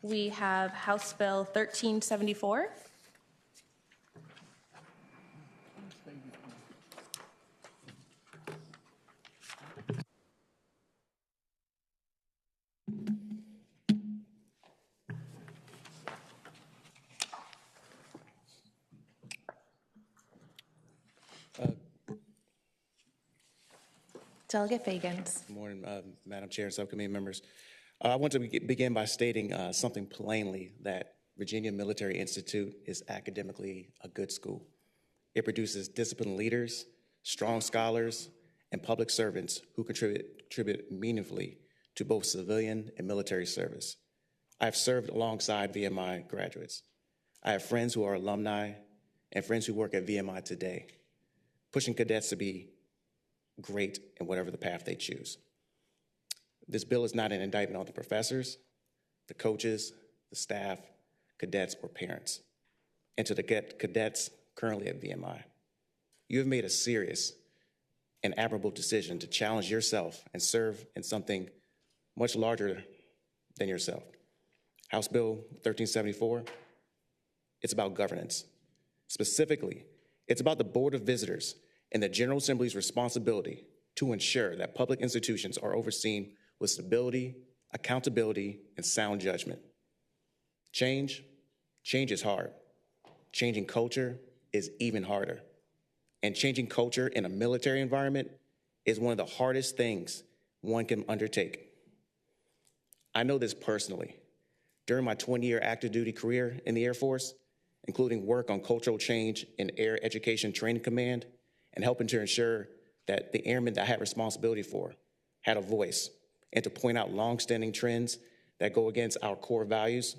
we have House Bill 1374. Delegate Fagans. Good morning, Madam Chair and subcommittee members. I want to begin by stating something plainly, that Virginia Military Institute is academically a good school. It produces disciplined leaders, strong scholars, and public servants who contribute meaningfully to both civilian and military service. I have served alongside VMI graduates. I have friends who are alumni and friends who work at VMI today, pushing cadets to be great in whatever the path they choose. This bill is not an indictment on the professors, the coaches, the staff, cadets, or parents. And to the cadets currently at VMI, you have made a serious and admirable decision to challenge yourself and serve in something much larger than yourself. House Bill 1374, it's about governance. Specifically, it's about the Board of Visitors and the General Assembly's responsibility to ensure that public institutions are overseen with stability, accountability, and sound judgment. Change is hard. Changing culture is even harder. And changing culture in a military environment is one of the hardest things one can undertake. I know this personally. During my 20-year active duty career in the Air Force, including work on cultural change in Air Education Training Command and helping to ensure that the airmen that I had responsibility for had a voice and to point out longstanding trends that go against our core values,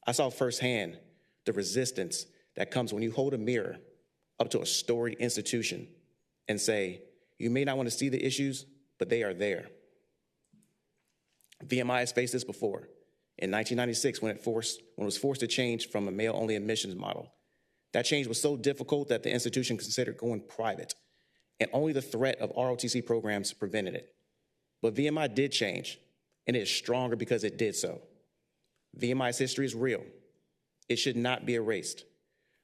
I saw firsthand the resistance that comes when you hold a mirror up to a storied institution and say, you may not want to see the issues, but they are there. VMI has faced this before. In 1996, when it was forced to change from a male-only admissions model. That change was so difficult that the institution considered going private, and only the threat of ROTC programs prevented it. But VMI did change, and it is stronger because it did so. VMI's history is real. It should not be erased,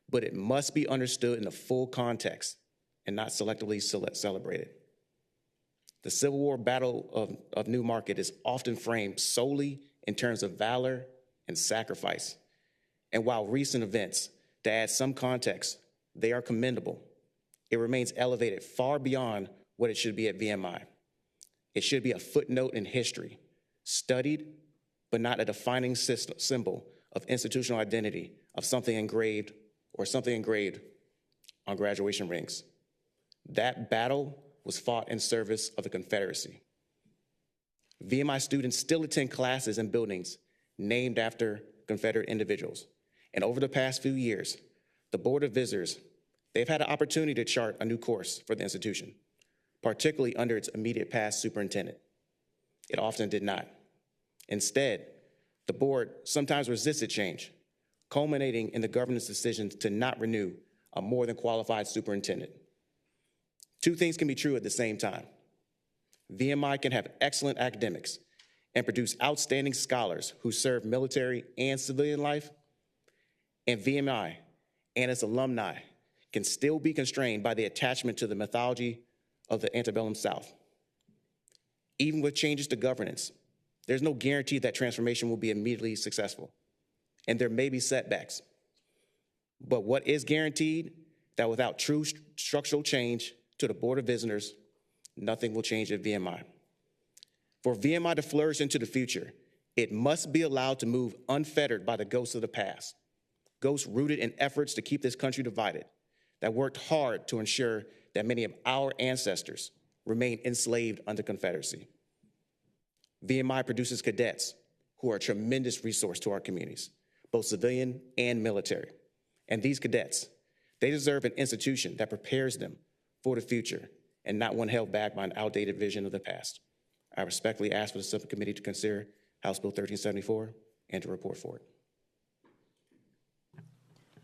but it must be understood in the full context and not selectively celebrated. The Civil War battle of New Market is often framed solely in terms of valor and sacrifice. And while recent events, to add some context, they are commendable, it remains elevated far beyond what it should be at VMI. It should be a footnote in history, studied, but not a defining symbol of institutional identity of something engraved on graduation rings. That battle was fought in service of the Confederacy. VMI students still attend classes in buildings named after Confederate individuals. And over the past few years, the Board of Visitors, they've had an opportunity to chart a new course for the institution, particularly under its immediate past superintendent. It often did not. Instead, the board sometimes resisted change, culminating in the governance decision to not renew a more than qualified superintendent. Two things can be true at the same time. VMI can have excellent academics and produce outstanding scholars who serve military and civilian life, and VMI and its alumni can still be constrained by the attachment to the mythology of the antebellum South. Even with changes to governance, there's no guarantee that transformation will be immediately successful, and there may be setbacks. But what is guaranteed, that without true structural change to the Board of Visitors, nothing will change at VMI. For VMI to flourish into the future, it must be allowed to move unfettered by the ghosts of the past, ghosts rooted in efforts to keep this country divided, that worked hard to ensure that many of our ancestors remain enslaved under Confederacy. VMI produces cadets who are a tremendous resource to our communities, both civilian and military. And these cadets, they deserve an institution that prepares them for the future and not one held back by an outdated vision of the past. I respectfully ask for the subcommittee to consider House Bill 1374 and to report for it.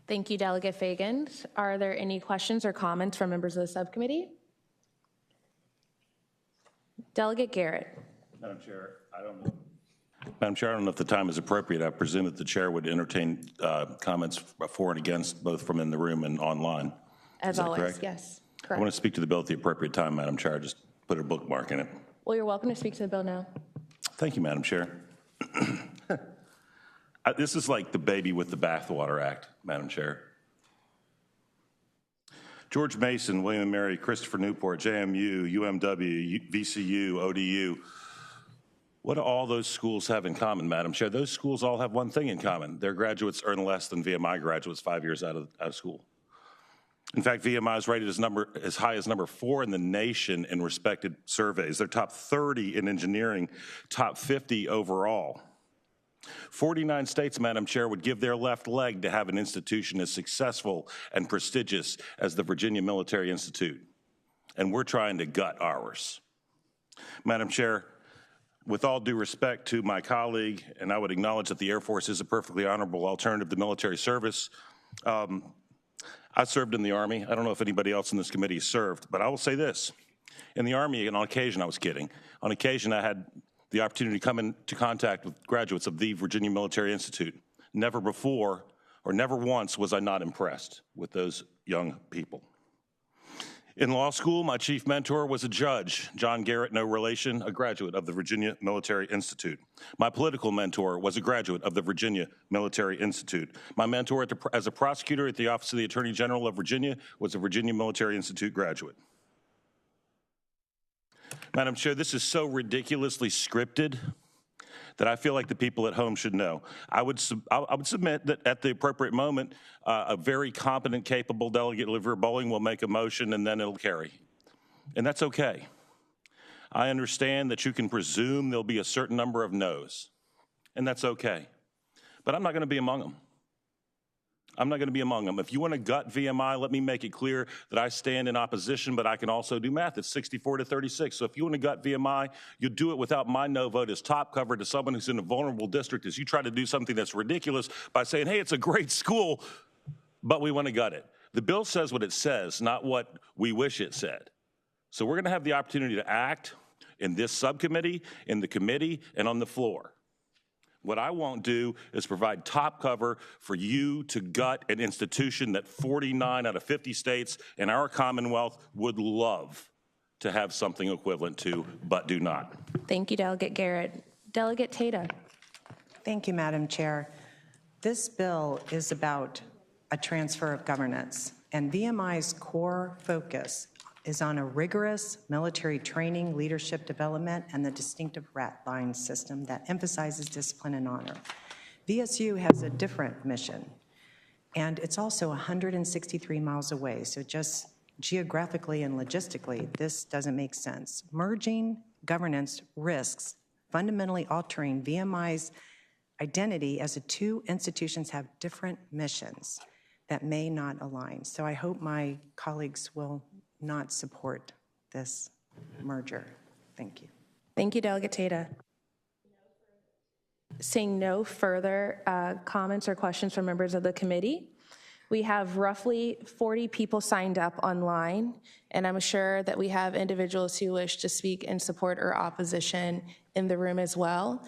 Thank you, Delegate Fagan. Are there any questions or comments from members of the subcommittee? Delegate Garrett. Madam Chair, I don't know if the time is appropriate. I presume that the chair would entertain comments for and against, both from in the room and online. As always, correct? yes, I correct. want to speak to the bill at the appropriate time, Madam Chair. I just put a bookmark in it. Well, you're welcome to speak to the bill now. Thank you, Madam Chair. This is like the baby with the bathwater act, Madam Chair. George Mason, William and Mary, Christopher Newport, JMU, UMW, VCU, ODU. What do all those schools have in common, Madam Chair? Those schools all have one thing in common. Their graduates earn less than VMI graduates 5 years out of school. In fact, VMI is rated as high as number 4 in the nation in respected surveys. They're top 30 in engineering, top 50 overall. 49 states, Madam Chair, would give their left leg to have an institution as successful and prestigious as the Virginia Military Institute. And we're trying to gut ours. Madam Chair, with all due respect to my colleague, and I would acknowledge that the Air Force is a perfectly honorable alternative to military service, I served in the Army. I don't know if anybody else in this committee served, but I will say this. In the Army, and on occasion, I was kidding, on occasion I had the opportunity to come into contact with graduates of the Virginia Military Institute. Never before, or never once, was I not impressed with those young people. In law school, my chief mentor was a judge, John Garrett, no relation, a graduate of the Virginia Military Institute. My political mentor was a graduate of the Virginia Military Institute. My mentor as a prosecutor at the Office of the Attorney General of Virginia was a Virginia Military Institute graduate. Madam Chair, this is so ridiculously scripted that I feel like the people at home should know. I would submit that at the appropriate moment, a very competent, capable delegate, Olivia Bowling, will make a motion and then it'll carry. And that's okay. I understand that you can presume there'll be a certain number of no's, and that's okay. But I'm not going to be among them. I'm not going to be among them. If you want to gut VMI, let me make it clear that I stand in opposition, but I can also do math. It's 64-36. So if you want to gut VMI, you'll do it without my no vote as top cover to someone who's in a vulnerable district as you try to do something that's ridiculous by saying, hey, it's a great school, but we want to gut it. The bill says what it says, not what we wish it said. So we're going to have the opportunity to act in this subcommittee, in the committee, and on the floor. What I won't do is provide top cover for you to gut an institution that 49 out of 50 states in our Commonwealth would love to have something equivalent to, but do not. Thank you, Delegate Garrett. Delegate Tata. Thank you, Madam Chair. This bill is about a transfer of governance, and VMI's core focus is on a rigorous military training, leadership development, and the distinctive rat line system that emphasizes discipline and honor. VSU has a different mission, and it's also 163 miles away, so just geographically and logistically, this doesn't make sense. Merging governance risks fundamentally altering VMI's identity as the two institutions have different missions that may not align. So I hope my colleagues will not support this merger. Thank you. Thank you, Delegate Tata. Seeing no further comments or questions from members of the committee, we have roughly 40 people signed up online, and I'm sure that we have individuals who wish to speak in support or opposition in the room as well.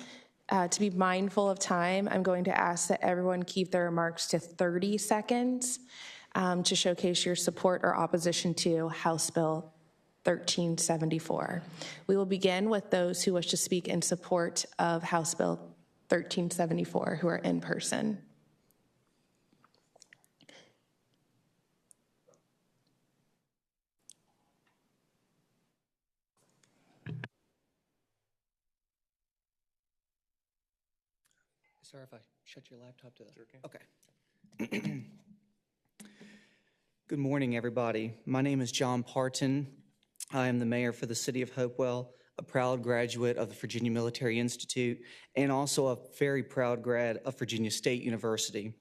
To be mindful of time, I'm going to ask that everyone keep their remarks to 30 seconds. To showcase your support or opposition to House Bill 1374. We will begin with those who wish to speak in support of House Bill 1374 who are in person. Sorry if I shut your laptop to the... Okay. Good morning, everybody. My name is John Parton. I am the mayor for the city of Hopewell, a proud graduate of the Virginia Military Institute, and also a very proud grad of Virginia State University.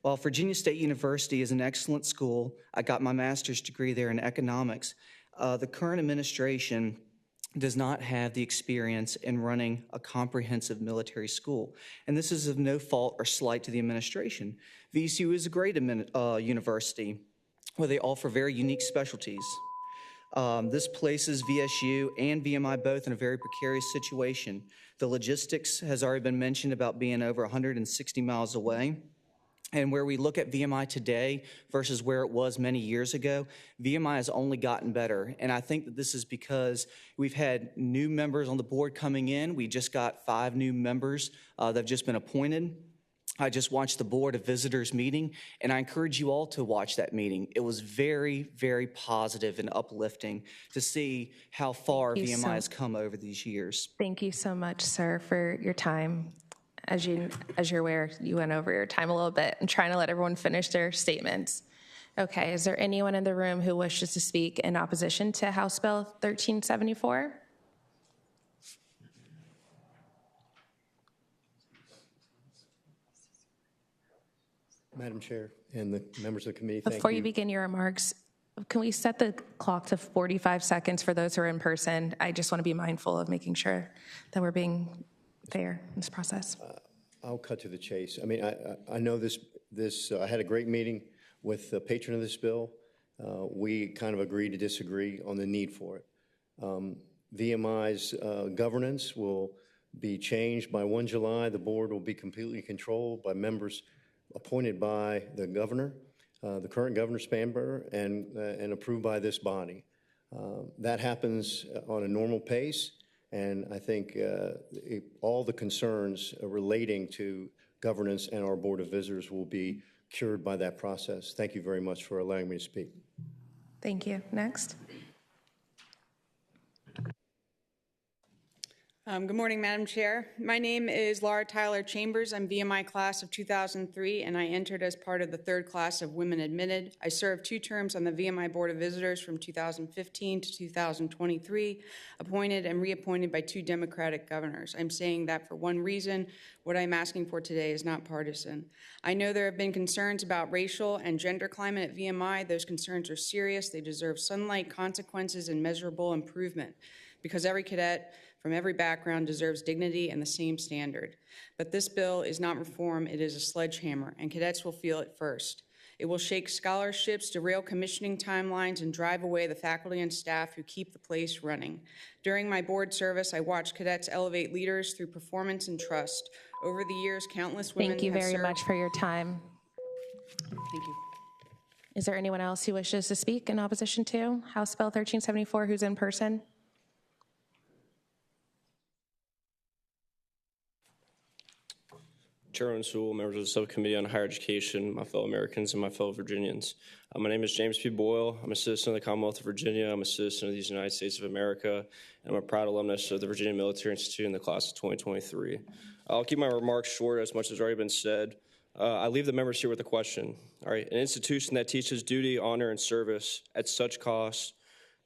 While Virginia State University is an excellent school, I got my master's degree there in economics. The current administration does not have the experience in running a comprehensive military school. And this is of no fault or slight to the administration. VCU is a great university where they offer very unique specialties. This places VSU and VMI both in a very precarious situation. The logistics has already been mentioned about being over 160 miles away. And where we look at VMI today versus where it was many years ago, VMI has only gotten better. And I think that this is because we've had new members on the board coming in. We just got 5 new members that have just been appointed. I just watched the Board of Visitors meeting, and I encourage you all to watch that meeting. It was very, very positive and uplifting to see how far Thank you VMI so- has come over these years. Thank you so much, sir, for your time. As you're aware, you went over your time a little bit. I'm trying to let everyone finish their statements. Okay, is there anyone in the room who wishes to speak in opposition to House Bill 1374? Madam Chair and the members of the committee, thank Before you. you begin your remarks, can we set the clock to 45 seconds for those who are in person? I just want to be mindful of making sure that we're being fair in this process. I'll cut to the chase. I mean, I know this. I had a great meeting with the patron of this bill. We kind of agreed to disagree on the need for it. VMI's governance will be changed by 1 July. The board will be completely controlled by members appointed by the governor, the current Governor Spanberger, and approved by this body. That happens on a normal pace, and I think all the concerns relating to governance and our Board of Visitors will be cured by that process. Thank you very much for allowing me to speak. Thank you. Next. Good morning, Madam Chair. My name is Laura Tyler Chambers. I'm VMI class of 2003, and I entered as part of the third class of women admitted. I served 2 terms on the VMI Board of Visitors from 2015 to 2023, appointed and reappointed by 2 Democratic governors. I'm saying that for one reason. What I'm asking for today is not partisan. I know there have been concerns about racial and gender climate at VMI. Those concerns are serious. They deserve sunlight, consequences, and measurable improvement, because every cadet from every background deserves dignity and the same standard. But this bill is not reform, it is a sledgehammer, and cadets will feel it first. It will shake scholarships, derail commissioning timelines, and drive away the faculty and staff who keep the place running. During my board service, I watched cadets elevate leaders through performance and trust. Over the years, countless women Thank you have very served. much for your time. Thank you. Is there anyone else who wishes to speak in opposition to House Bill 1374 who's in person? Chairman Sewell, members of the Subcommittee on Higher Education, my fellow Americans, and my fellow Virginians. My name is James P. Boyle. I'm a citizen of the Commonwealth of Virginia. I'm a citizen of the United States of America, and I'm a proud alumnus of the Virginia Military Institute in the class of 2023. I'll keep my remarks short, as much has already been said. I leave the members here with a question. All right, an institution that teaches duty, honor, and service at such cost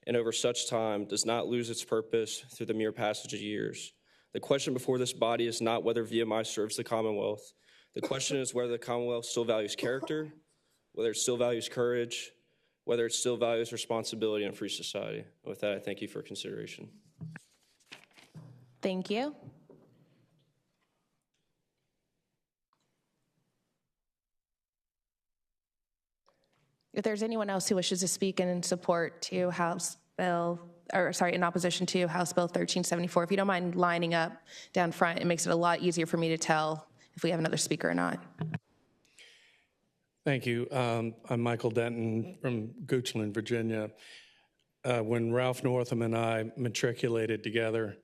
and over such time does not lose its purpose through the mere passage of years. The question before this body is not whether VMI serves the Commonwealth. The question is whether the Commonwealth still values character, whether it still values courage, whether it still values responsibility in a free society. And with that, I thank you for consideration. Thank you. If there's anyone else who wishes to speak in support to House Bill, or sorry, in opposition to House Bill 1374, if you don't mind lining up down front, it makes it a lot easier for me to tell if we have another speaker or not. Thank you. I'm Michael Denton from Goochland, Virginia. When Ralph Northam and I matriculated together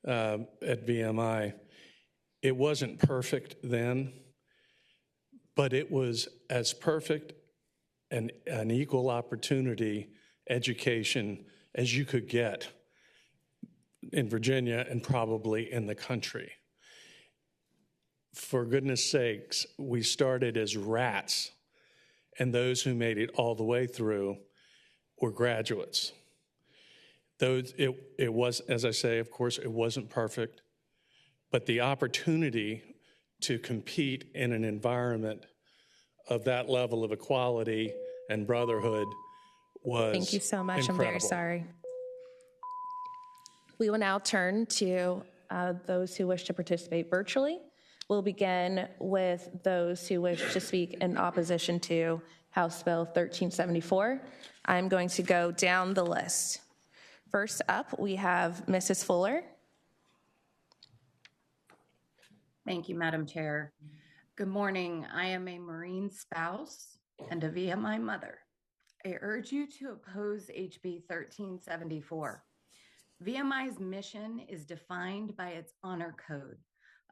at VMI, it wasn't perfect then, but it was as perfect an equal opportunity education as you could get in Virginia and probably in the country. For goodness sakes, we started as rats, and those who made it all the way through were graduates. Though it was, as I say, of course, it wasn't perfect, but the opportunity to compete in an environment of that level of equality and brotherhood was Thank you so much. incredible. I'm very sorry. We will now turn to those who wish to participate virtually. We'll begin with those who wish to speak in opposition to House Bill 1374. I'm going to go down the list. First up, we have Mrs. Fuller. Thank you, Madam Chair. Good morning. I am a Marine spouse and a VMI mother. I urge you to oppose HB 1374. VMI's mission is defined by its honor code,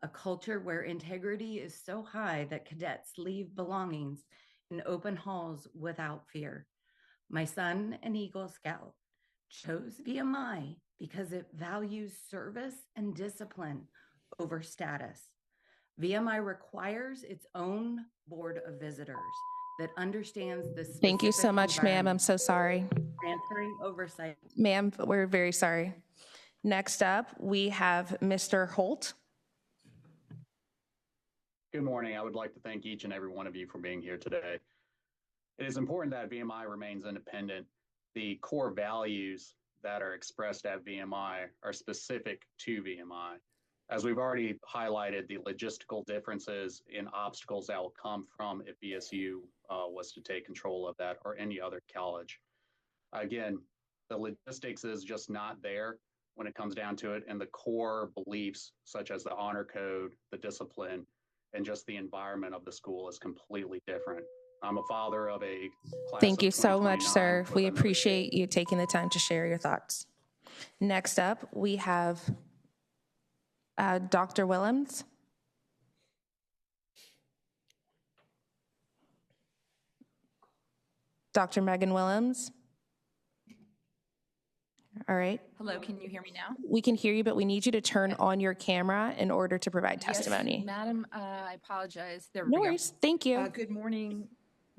a culture where integrity is so high that cadets leave belongings in open halls without fear. My son, an Eagle Scout, chose VMI because it values service and discipline over status. VMI requires its own board of visitors that understands the specific Thank you so much, ma'am. I'm so sorry. transferring oversight. Ma'am, we're very sorry. Next up, we have Mr. Holt. Good morning. I would like to thank each and every one of you for being here today. It is important that VMI remains independent. The core values that are expressed at VMI are specific to VMI. As we've already highlighted, the logistical differences in obstacles that will come from if VSU was to take control of that or any other college. Again, the logistics is just not there when it comes down to it, and the core beliefs such as the honor code, the discipline, and just the environment of the school is completely different. I'm a father of a class Thank of you so much, 2029 sir. with We another appreciate you taking the time to share your thoughts. Next up, we have Dr. Willems. Dr. Megan Willems. All right. Hello, can you hear me now? We can hear you, but we need you to turn on your camera in order to provide Yes, testimony. Madam, I apologize. There we No go. worries. Thank you. Good morning.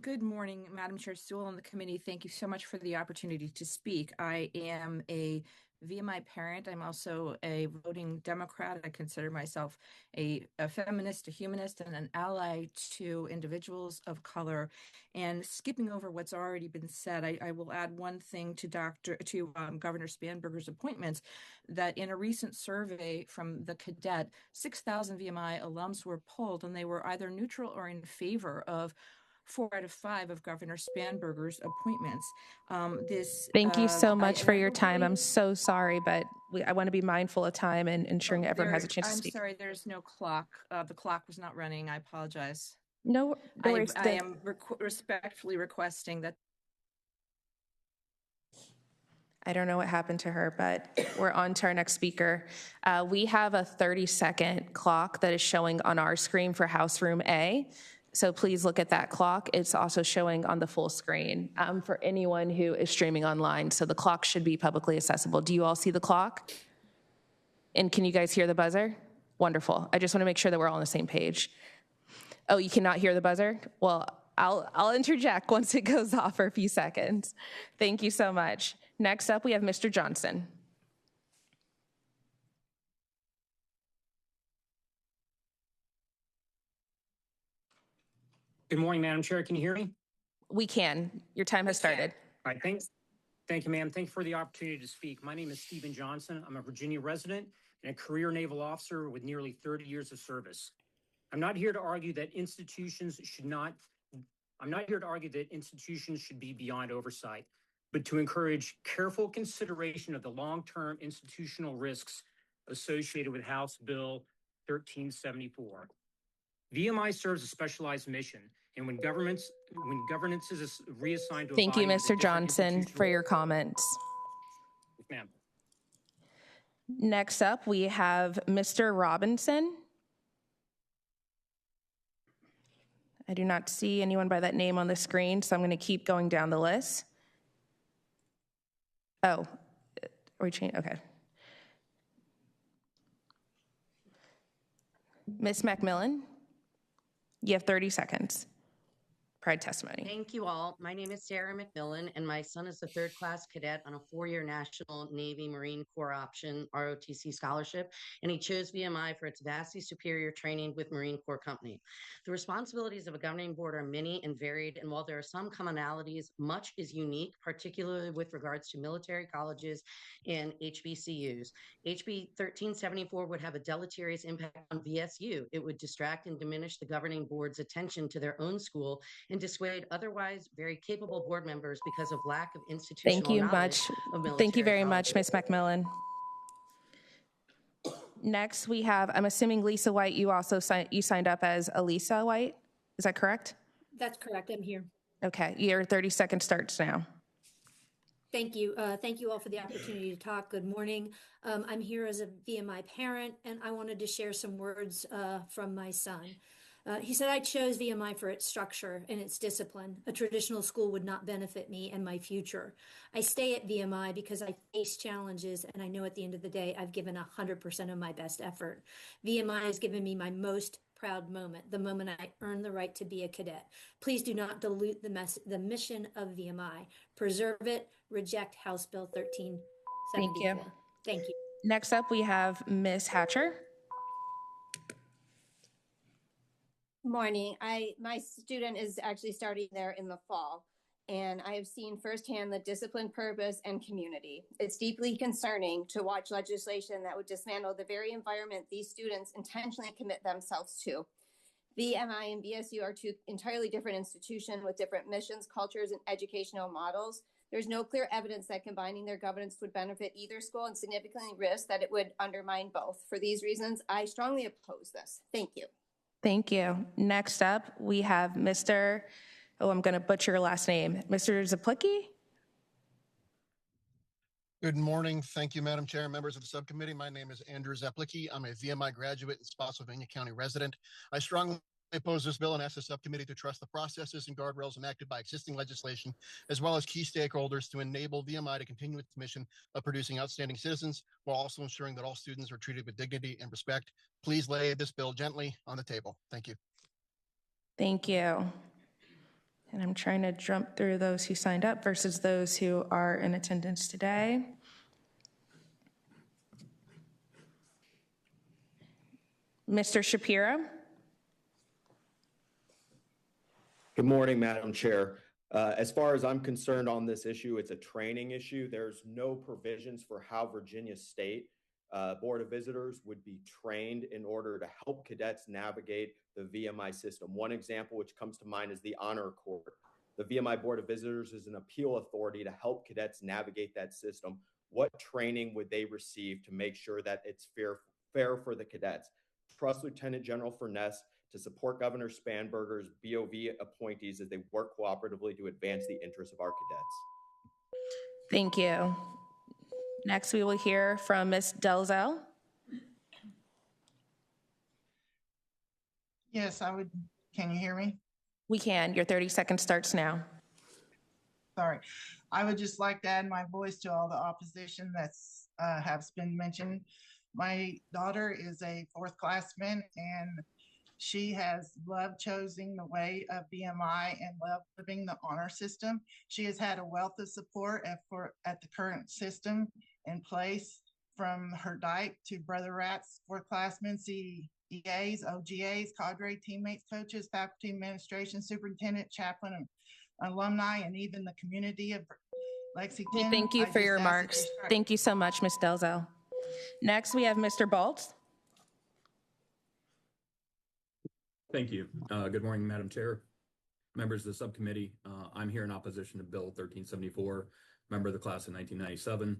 Good morning, Madam Chair Sewell and the committee. Thank you so much for the opportunity to speak. I am a VMI parent. I'm also a voting Democrat. I consider myself a feminist, a humanist, and an ally to individuals of color. And skipping over what's already been said, I will add one thing to Governor Spanberger's appointments, that in a recent survey from the cadet, 6,000 VMI alums were polled, and they were either neutral or in favor of 4 out of 5 of Governor Spanberger's appointments. Thank you so much for I your don't time. believe- I'm so sorry, but I want to be mindful of time and ensuring everyone has a chance to I'm speak. sorry, there's no clock. The clock was not running. I apologize. No worries. I am respectfully requesting that. I don't know what happened to her, but we're on to our next speaker. We have a 30-second clock that is showing on our screen for House Room A. So please look at that clock. It's also showing on the full screen for anyone who is streaming online. So the clock should be publicly accessible. Do you all see the clock? And can you guys hear the buzzer? Wonderful. I just want to make sure that we're all on the same page. Oh, you cannot hear the buzzer? Well, I'll interject once it goes off for a few seconds. Thank you so much. Next up, we have Mr. Johnson. Good morning, Madam Chair. Can you hear me? We can. Your time has started. All right, thanks. Thank you, ma'am. Thank you for the opportunity to speak. My name is Stephen Johnson. I'm a Virginia resident and a career naval officer with nearly 30 years of service. I'm not here to argue that institutions should be beyond oversight, but to encourage careful consideration of the long-term institutional risks associated with House Bill 1374. VMI serves a specialized mission, and when governance is reassigned to a Thank you, body with a Mr. different Johnson, for your comments. Yes, ma'am. Next up, we have Mr. Robinson. I do not see anyone by that name on the screen, so I'm going to keep going down the list. Oh, we changed, okay. Ms. McMillan, you have 30 seconds. Pride testimony. Thank you all. My name is Sarah McMillan, and my son is a third-class cadet on a 4-year National Navy Marine Corps option ROTC scholarship, and he chose VMI for its vastly superior training with Marine Corps Company. The responsibilities of a governing board are many and varied, and while there are some commonalities, much is unique, particularly with regards to military colleges and HBCUs. HB 1374 would have a deleterious impact on VSU. It would distract and diminish the governing board's attention to their own school and dissuade otherwise very capable board members because of lack of institutional Thank you knowledge of military Thank you very much, colleges. Ms. McMillan. Next, we have, I'm assuming Lisa White, you also signed up as Elisa White. Is that correct? That's correct. I'm here. Okay, your 30 seconds starts now. Thank you. Thank you all for the opportunity to talk. Good morning. I'm here as a VMI parent, and I wanted to share some words from my son. He said, I chose VMI for its structure and its discipline. A traditional school would not benefit me and my future. I stay at VMI because I face challenges, and I know at the end of the day, I've given 100% of my best effort. VMI has given me my most proud moment, the moment I earned the right to be a cadet. Please do not dilute the mission of VMI. Preserve it, reject House Bill 1374. Thank you. Thank you. Next up, we have Ms. Hatcher. Morning. My student is actually starting there in the fall, and I have seen firsthand the discipline, purpose, and community. It's deeply concerning to watch legislation that would dismantle the very environment these students intentionally commit themselves to. VMI and VSU are two entirely different institutions with different missions, cultures, and educational models. There's no clear evidence that combining their governance would benefit either school and significantly risk that it would undermine both. For these reasons, I strongly oppose this. Thank you. Thank you. Next up, we have Mr. I'm going to butcher your last name, Mr. Zaplicki. Good morning. Thank you, Madam Chair and members of the subcommittee. My name is Andrew Zaplicki. I'm a VMI graduate and Spotsylvania County resident. I strongly oppose this bill and ask the subcommittee to trust the processes and guardrails enacted by existing legislation, as well as key stakeholders to enable VMI to continue its mission of producing outstanding citizens while also ensuring that all students are treated with dignity and respect. Please lay this bill gently on the table. Thank you. Thank you. And I'm trying to jump through those who signed up versus those who are in attendance today. Mr. Shapiro. Good morning, Madam Chair. As far as I'm concerned on this issue, it's a training issue. There's no provisions for how Virginia State Board of Visitors would be trained in order to help cadets navigate the VMI system. One example which comes to mind is the Honor Court. The VMI Board of Visitors is an appeal authority to help cadets navigate that system. What training would they receive to make sure that it's fair for the cadets? Trust Lieutenant General Furness to support Governor Spanberger's BOV appointees as they work cooperatively to advance the interests of our cadets. Thank you. Next, we will hear from Ms. Delzell. Yes, can you hear me? We can. Your 30 seconds starts now. Sorry. I would just like to add my voice to all the opposition that's has been mentioned. My daughter is a fourth classman, and she has loved choosing the way of BMI and loved living the honor system. She has had a wealth of support at the current system in place, from her dyke to Brother Rats, fourth classmen, CEAs, OGAs, cadre, teammates, coaches, faculty, administration, superintendent, chaplain, and alumni, and even the community of Lexington. Well, thank you for your remarks. Thank you so much, Ms. Delzell. Next, we have Mr. Baltz. Thank you. Good morning, Madam Chair, members of the subcommittee. I'm here in opposition to Bill 1374, member of the class of 1997.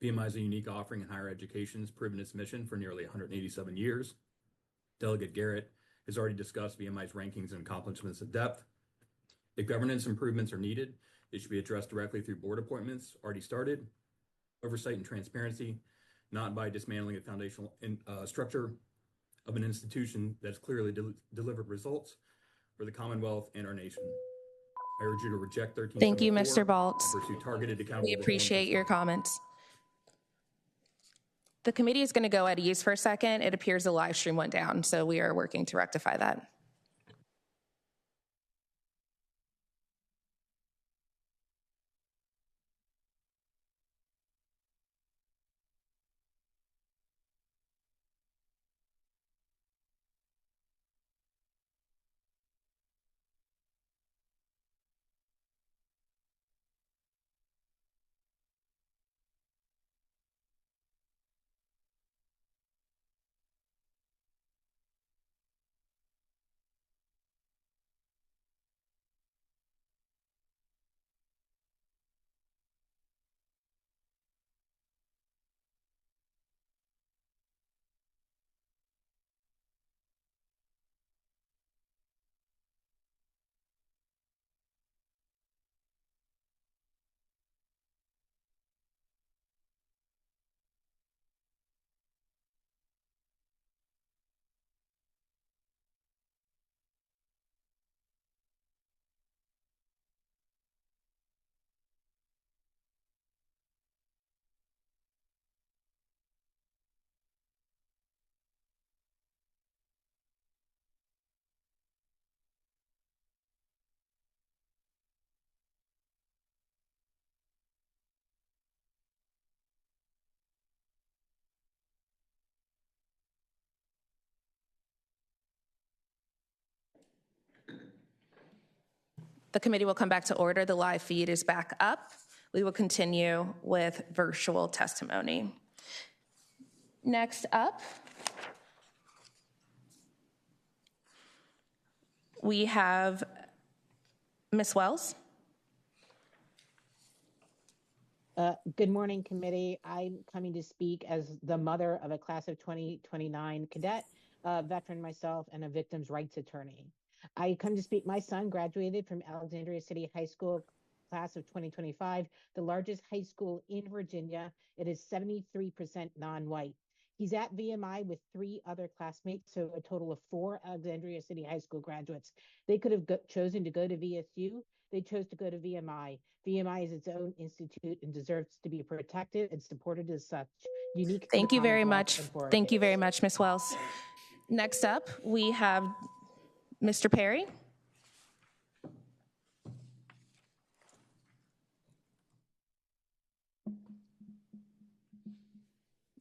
VMI is a unique offering in higher education, has proven its mission for nearly 187 years. Delegate Garrett has already discussed VMI's rankings and accomplishments in depth. If governance improvements are needed, it should be addressed directly through board appointments already started, oversight and transparency, not by dismantling a foundational structure of an institution that's clearly delivered results for the Commonwealth and our nation. I urge you to reject 1374. Thank you, Mr. Baltz. And pursue targeted accountable We reforms. appreciate your comments. The committee is going to go at ease for a second. It appears the live stream went down, so we are working to rectify that. The committee will come back to order. The live feed is back up. We will continue with virtual testimony. Next up, we have Ms. Wells. Good morning, committee. I'm coming to speak as the mother of a class of 2029 cadet, a veteran myself, and a victim's rights attorney. I come to speak. My son graduated from Alexandria City High School class of 2025, the largest high school in Virginia. It is 73% non-white. He's at VMI with 3 other classmates, so a total of 4 Alexandria City High School graduates. They could have chosen to go to VSU. They chose to go to VMI. VMI is its own institute and deserves to be protected and supported as such. Unique. Thank you very much. Thank you very much, Ms. Wells. Next up, we have Mr. Perry.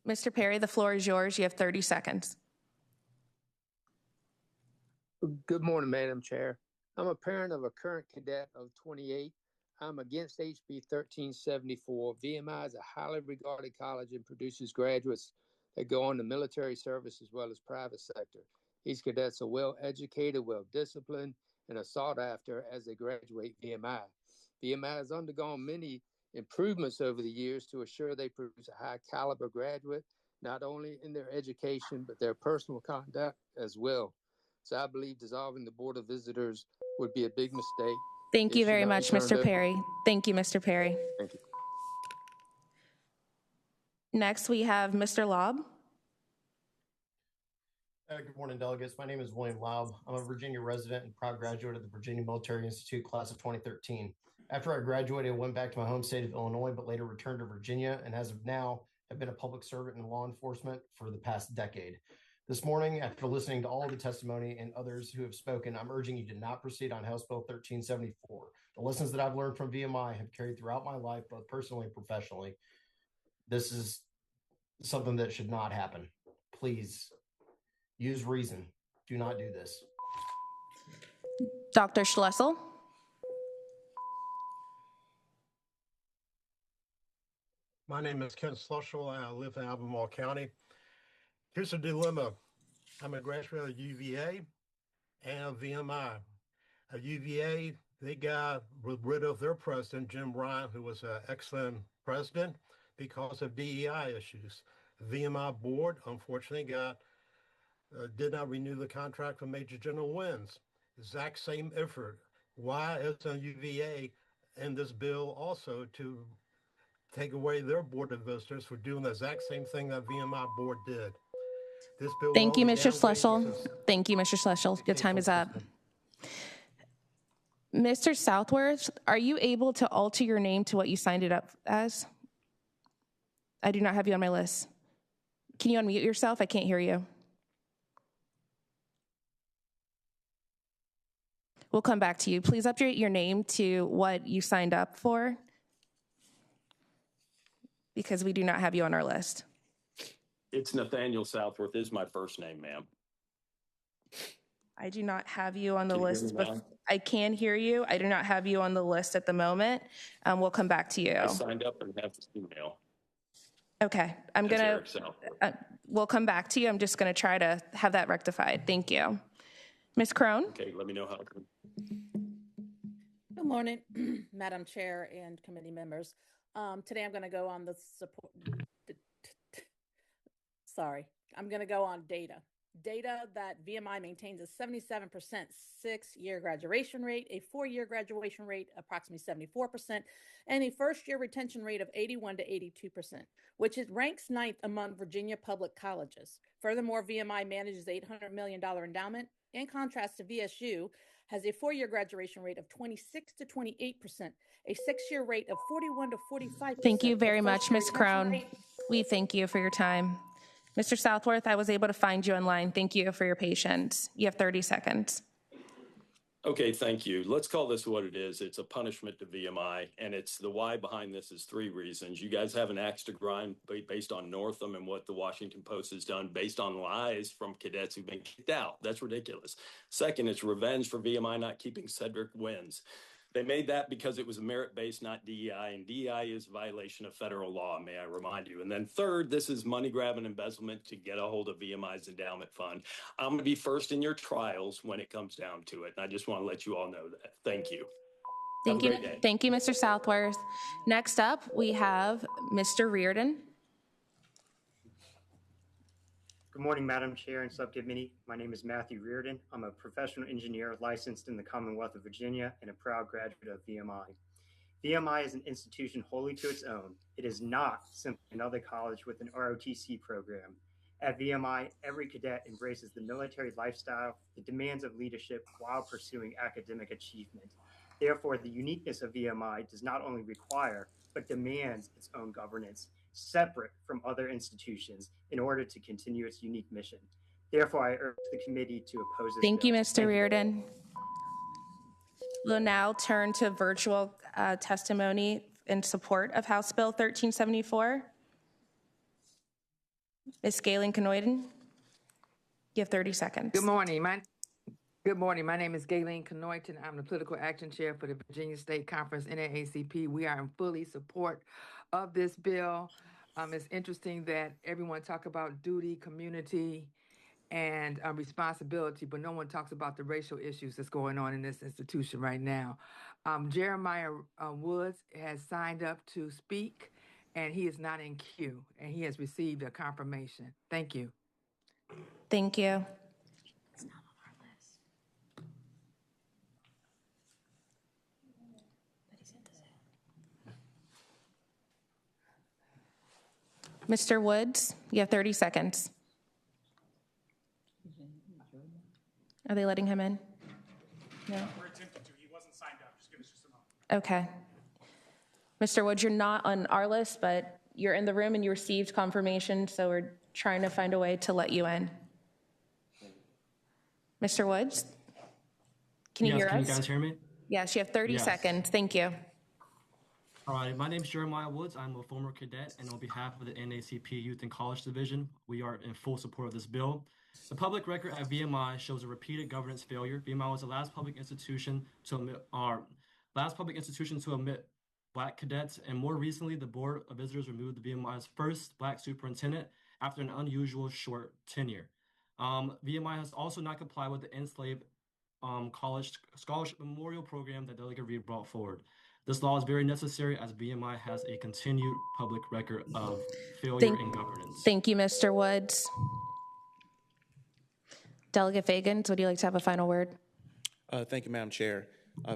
Mr. Perry, the floor is yours. You have 30 seconds. Good morning, Madam Chair. I'm a parent of a current cadet of 28. I'm against HB 1374. VMI is a highly regarded college and produces graduates that go on to military service as well as private sector. These cadets are well educated, well disciplined, and are sought after as they graduate VMI. VMI has undergone many improvements over the years to assure they produce a high caliber graduate, not only in their education, but their personal conduct as well. So I believe dissolving the Board of Visitors would be a big mistake. Thank you very much, Mr. Perry. Thank you, Mr. Perry. Thank you. Next, we have Mr. Lobb. Good morning, delegates. My name is William Laub. I'm a Virginia resident and proud graduate of the Virginia Military Institute class of 2013. After I graduated, I went back to my home state of Illinois, but later returned to Virginia, and as of now, have been a public servant in law enforcement for the past decade. This morning, after listening to all of the testimony and others who have spoken, I'm urging you to not proceed on House Bill 1374. The lessons that I've learned from VMI have carried throughout my life, both personally and professionally. This is something that should not happen. Please use reason. Do not do this. Dr. Schlessel. My name is Ken Schlussel. I live in Albemarle County. Here's a dilemma. I'm a graduate of UVA and of VMI. At UVA, they got rid of their president, Jim Ryan, who was an excellent president, because of DEI issues. The VMI board, unfortunately, did not renew the contract for Major General Wins. Exact same effort. Why isn't UVA in this bill also to take away their board of visitors for doing the exact same thing that VMI board did? This bill. Thank you, Mr. Schlessel. Thank you, Mr. Schlessel. Your time is up. Mr. Southworth, are you able to alter your name to what you signed it up as? I do not have you on my list. Can you unmute yourself? I can't hear you. We'll come back to you. Please update your name to what you signed up for, because we do not have you on our list. It's Nathaniel Southworth is my first name, ma'am. I do not have you on the Can you hear list, me but now? I can hear you. I do not have you on the list at the moment. We'll come back to you. I signed up and have this email. Okay, That's Eric Southworth. we'll come back to you. I'm just gonna try to have that rectified. Thank you. Ms. Crone? Okay, let me know how it goes. Good morning, Madam Chair and committee members. Today I'm going to go on the support. I'm going to go on data. Data that VMI maintains a 77% 6-year graduation rate, a 4-year graduation rate, approximately 74%, and a first-year retention rate of 81 to 82%, which it ranks 9th among Virginia public colleges. Furthermore, VMI manages $800 million endowment. In contrast to VSU, has a 4-year graduation rate of 26 to 28%, a 6-year rate of 41 to 45%. Thank you very much, Ms. Crone. We thank you for your time. Mr. Southworth, I was able to find you online. Thank you for your patience. You have 30 seconds. Okay, thank you. Let's call this what it is. It's a punishment to VMI, and it's the why behind this is 3 reasons. You guys have an axe to grind based on Northam and what the Washington Post has done based on lies from cadets who've been kicked out. That's ridiculous. Second, it's revenge for VMI not keeping Cedric Wins. They made that because it was merit-based, not DEI, and DEI is a violation of federal law, may I remind you. And then third, this is money grab and embezzlement to get a hold of VMI's endowment fund. I'm going to be first in your trials when it comes down to it, and I just want to let you all know that. Thank you. Thank Have a you. great day. Thank you, Mr. Southworth. Next up, we have Mr. Reardon. Good morning, Madam Chair and Subcommittee. My name is Matthew Reardon. I'm a professional engineer licensed in the Commonwealth of Virginia and a proud graduate of VMI. VMI is an institution wholly to its own. It is not simply another college with an ROTC program. At VMI, every cadet embraces the military lifestyle, the demands of leadership while pursuing academic achievement. Therefore, the uniqueness of VMI does not only require, but demands its own governance, separate from other institutions in order to continue its unique mission. Therefore, I urge the committee to oppose this Thank bill. you, Mr. Reardon. We'll now turn to virtual testimony in support of House Bill 1374. Ms. Galen Canoiden, you have 30 seconds. Good morning. My name is Galen Canoiden. I'm the Political Action Chair for the Virginia State Conference, NAACP. We are in fully support of this bill. It's interesting that everyone talks about duty, community, and responsibility, but no one talks about the racial issues that's going on in this institution right now. Jeremiah Woods has signed up to speak, and he is not in queue, and he has received a confirmation. Thank you. Thank you. It's not on our list. Mr. Woods, you have 30 seconds. Are they letting him in? No? We're attempting to. He wasn't signed up. Just give us just a moment. Okay. Mr. Woods, you're not on our list, but you're in the room and you received confirmation, so we're trying to find a way to let you in. Mr. Woods, can you hear us? Can you guys hear me? Yes, you have 30 seconds. Thank you. All right, my name is Jeremiah Woods. I'm a former cadet, and on behalf of the NAACP Youth and College Division, we are in full support of this bill. The public record at VMI shows a repeated governance failure. VMI was the last public institution to admit Black cadets, and more recently, the Board of Visitors removed the VMI's first Black superintendent after an unusual short tenure. VMI has also not complied with the enslaved college scholarship memorial program that Delegate Reed brought forward. This law is very necessary as VMI has a continued public record of failure in governance. Thank you, Mr. Woods. Delegate Fagans, would you like to have a final word? Thank you, Madam Chair.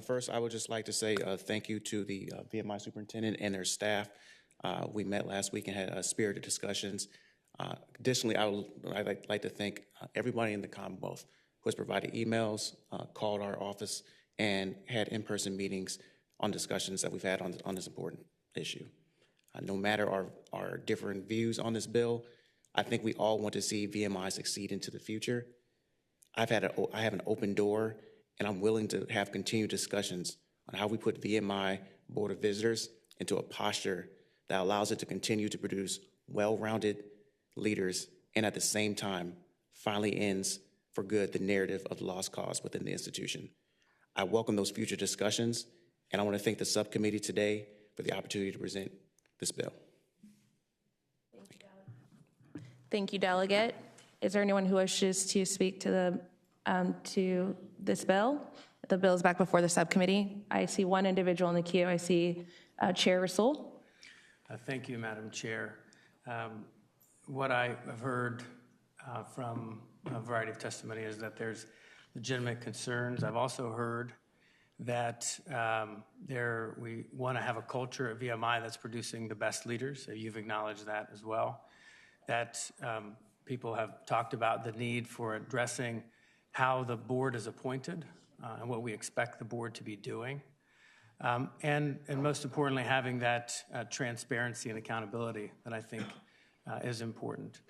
First, I would just like to say thank you to the VMI superintendent and their staff. We met last week and had spirited discussions. Additionally, I'd like to thank everybody in the Commonwealth who has provided emails, called our office, and had in-person meetings on discussions that we've had on this important issue. No matter our different views on this bill, I think we all want to see VMI succeed into the future. I have an open door, and I'm willing to have continued discussions on how we put VMI Board of Visitors into a posture that allows it to continue to produce well-rounded leaders and at the same time finally ends for good the narrative of the lost cause within the institution. I welcome those future discussions, and I want to thank the subcommittee today for the opportunity to present this bill. Thank you, Delegate. Is there anyone who wishes to speak to this bill? The bill is back before the subcommittee. I see one individual in the queue. I see Chair Rasool. Thank you, Madam Chair. What I have heard from a variety of testimony is that there's legitimate concerns. I've also heard that we want to have a culture at VMI that's producing the best leaders. You've acknowledged that as well. That people have talked about the need for addressing how the board is appointed and what we expect the board to be doing. And most importantly, having that transparency and accountability that I think is important.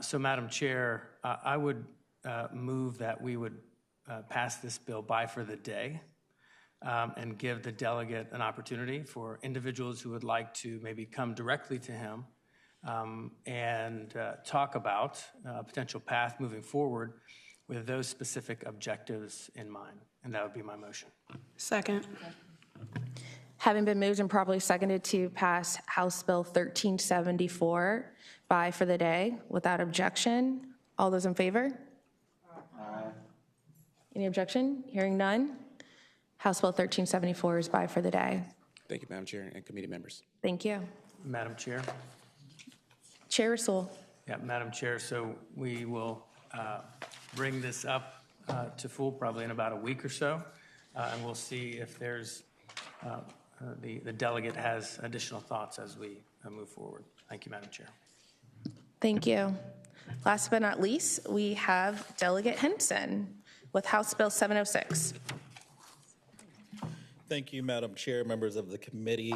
So, Madam Chair, I would move that we would pass this bill by for the day and give the delegate an opportunity for individuals who would like to maybe come directly to him and talk about a potential path moving forward with those specific objectives in mind. And that would be my motion. Second. Having been moved and properly seconded to pass House Bill 1374 by for the day without objection, all those in favor? Aye. Any objection? Hearing none. House Bill 1374 is by for the day. Thank you, Madam Chair and committee members. Thank you. Madam Chair. Chair Rasool. Yeah, Madam Chair, so we will bring this up to full probably in about a week or so, and we'll see if there's the delegate has additional thoughts as we move forward. Thank you, Madam Chair. Thank you. Last but not least, we have Delegate Henson with House Bill 706. Thank you, Madam Chair, members of the committee,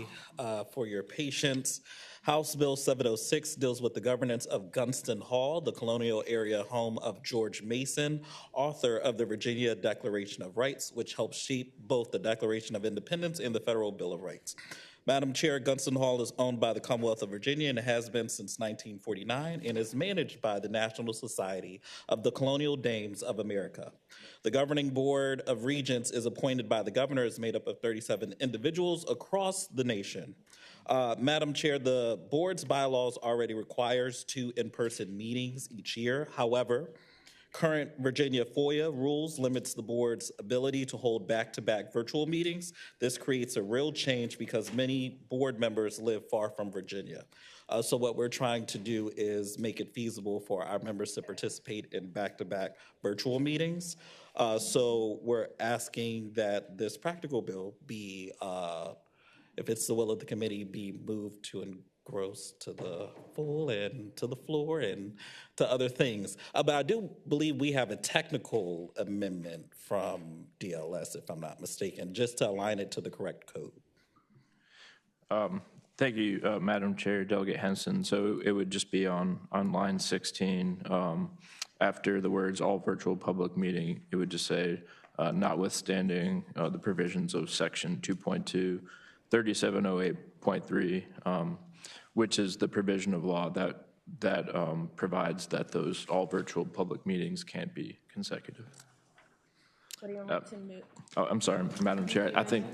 for your patience. House Bill 706 deals with the governance of Gunston Hall, the colonial area home of George Mason, author of the Virginia Declaration of Rights, which helped shape both the Declaration of Independence and the Federal Bill of Rights. Madam Chair, Gunston Hall is owned by the Commonwealth of Virginia and has been since 1949 and is managed by the National Society of the Colonial Dames of America. The governing board of regents is appointed by the governor, is made up of 37 individuals across the nation. Madam Chair, the board's bylaws already requires 2 in-person meetings each year. However, current Virginia FOIA rules limits the board's ability to hold back-to-back virtual meetings. This creates a real change because many board members live far from Virginia. So what we're trying to do is make it feasible for our members to participate in back-to-back virtual meetings. So we're asking that this practical bill be, if it's the will of the committee, be moved to engross to the full and to the floor and to other things. But I do believe we have a technical amendment from DLS, if I'm not mistaken, just to align it to the correct code. Thank you, Madam Chair, Delegate Henson. So it would just be on line 16. After the words all virtual public meeting, it would just say, notwithstanding the provisions of section 2.2, 3708.3, which is the provision of law that provides that those all virtual public meetings can't be consecutive. What do you want to move? Oh, I'm sorry, Madam Chair. I think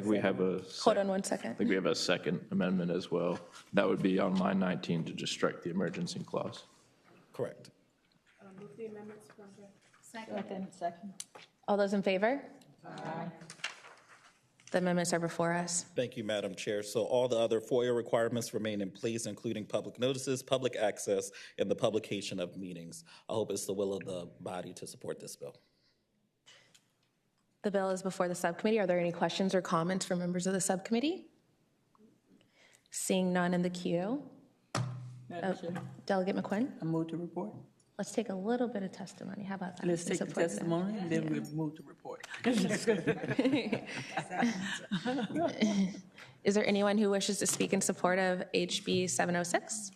we have a. Hold on 1 second. I think we have a second amendment as well. That would be on line 19 to just strike the emergency clause. Correct. Move the amendments from the Second. All those in favor? Aye. The amendments are before us. Thank you, Madam Chair. So all the other FOIA requirements remain in place, including public notices, public access, and the publication of meetings. I hope it's the will of the body to support this bill. The bill is before the subcommittee. Are there any questions or comments from members of the subcommittee? Seeing none in the queue. Delegate McQuinn? I move to report. Let's take a little bit of testimony. How about that? Let's take the testimony and then we'll move to report. Is there anyone who wishes to speak in support of HB 706?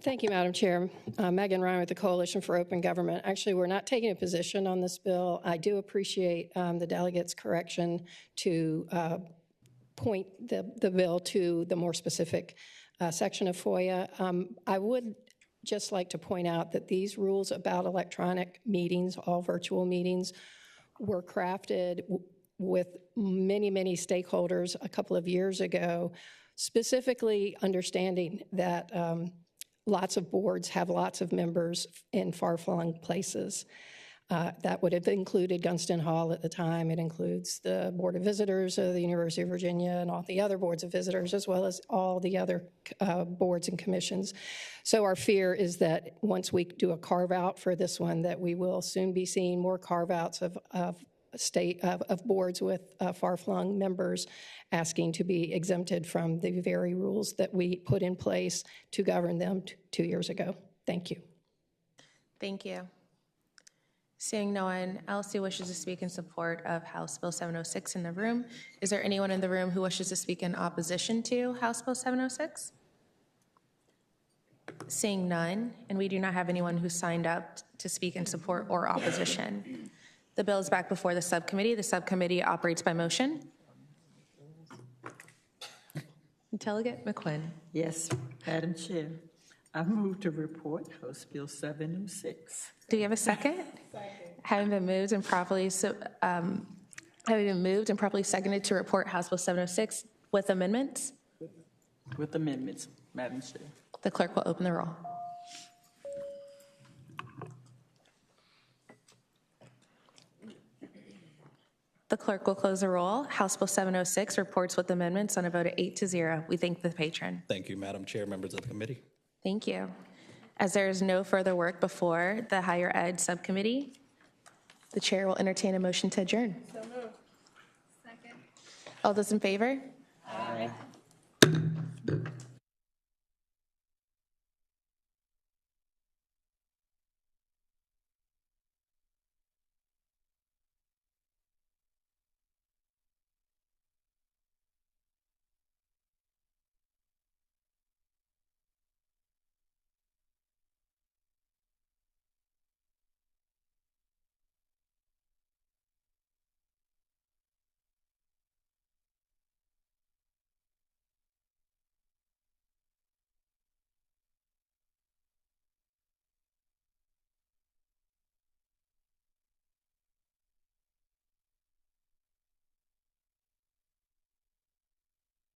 Thank you, Madam Chair. Megan Ryan with the Coalition for Open Government. Actually, we're not taking a position on this bill. I do appreciate the delegates' correction to point the bill to the more specific section of FOIA. I would just like to point out that these rules about electronic meetings, all virtual meetings, were crafted with many, many stakeholders a couple of years ago, specifically understanding that lots of boards have lots of members in far-flung places. That would have included Gunston Hall at the time. It includes the Board of Visitors of the University of Virginia and all the other boards of visitors, as well as all the other boards and commissions. So our fear is that once we do a carve-out for this one, that we will soon be seeing more carve-outs of boards with far-flung members asking to be exempted from the very rules that we put in place to govern them 2 years ago. Thank you. Thank you. Seeing no one else who wishes to speak in support of House Bill 706 in the room, is there anyone in the room who wishes to speak in opposition to House Bill 706? Seeing none, and we do not have anyone who signed up to speak in support or opposition. The bill is back before the subcommittee. The subcommittee operates by motion. Delegate McQuinn. Yes, Madam Chair. I move to report House Bill 706. Do you have a second? Having been moved and properly seconded to report House Bill 706 with amendments, With amendments, Madam Chair. the clerk will open the roll. The clerk will close the roll. House Bill 706 reports with amendments on a vote of 8-0. We thank the patron. Thank you, Madam Chair, members of the committee. Thank you. As there is no further work before the Higher Ed Subcommittee, the chair will entertain a motion to adjourn. So moved. Second. All those in favor? Aye.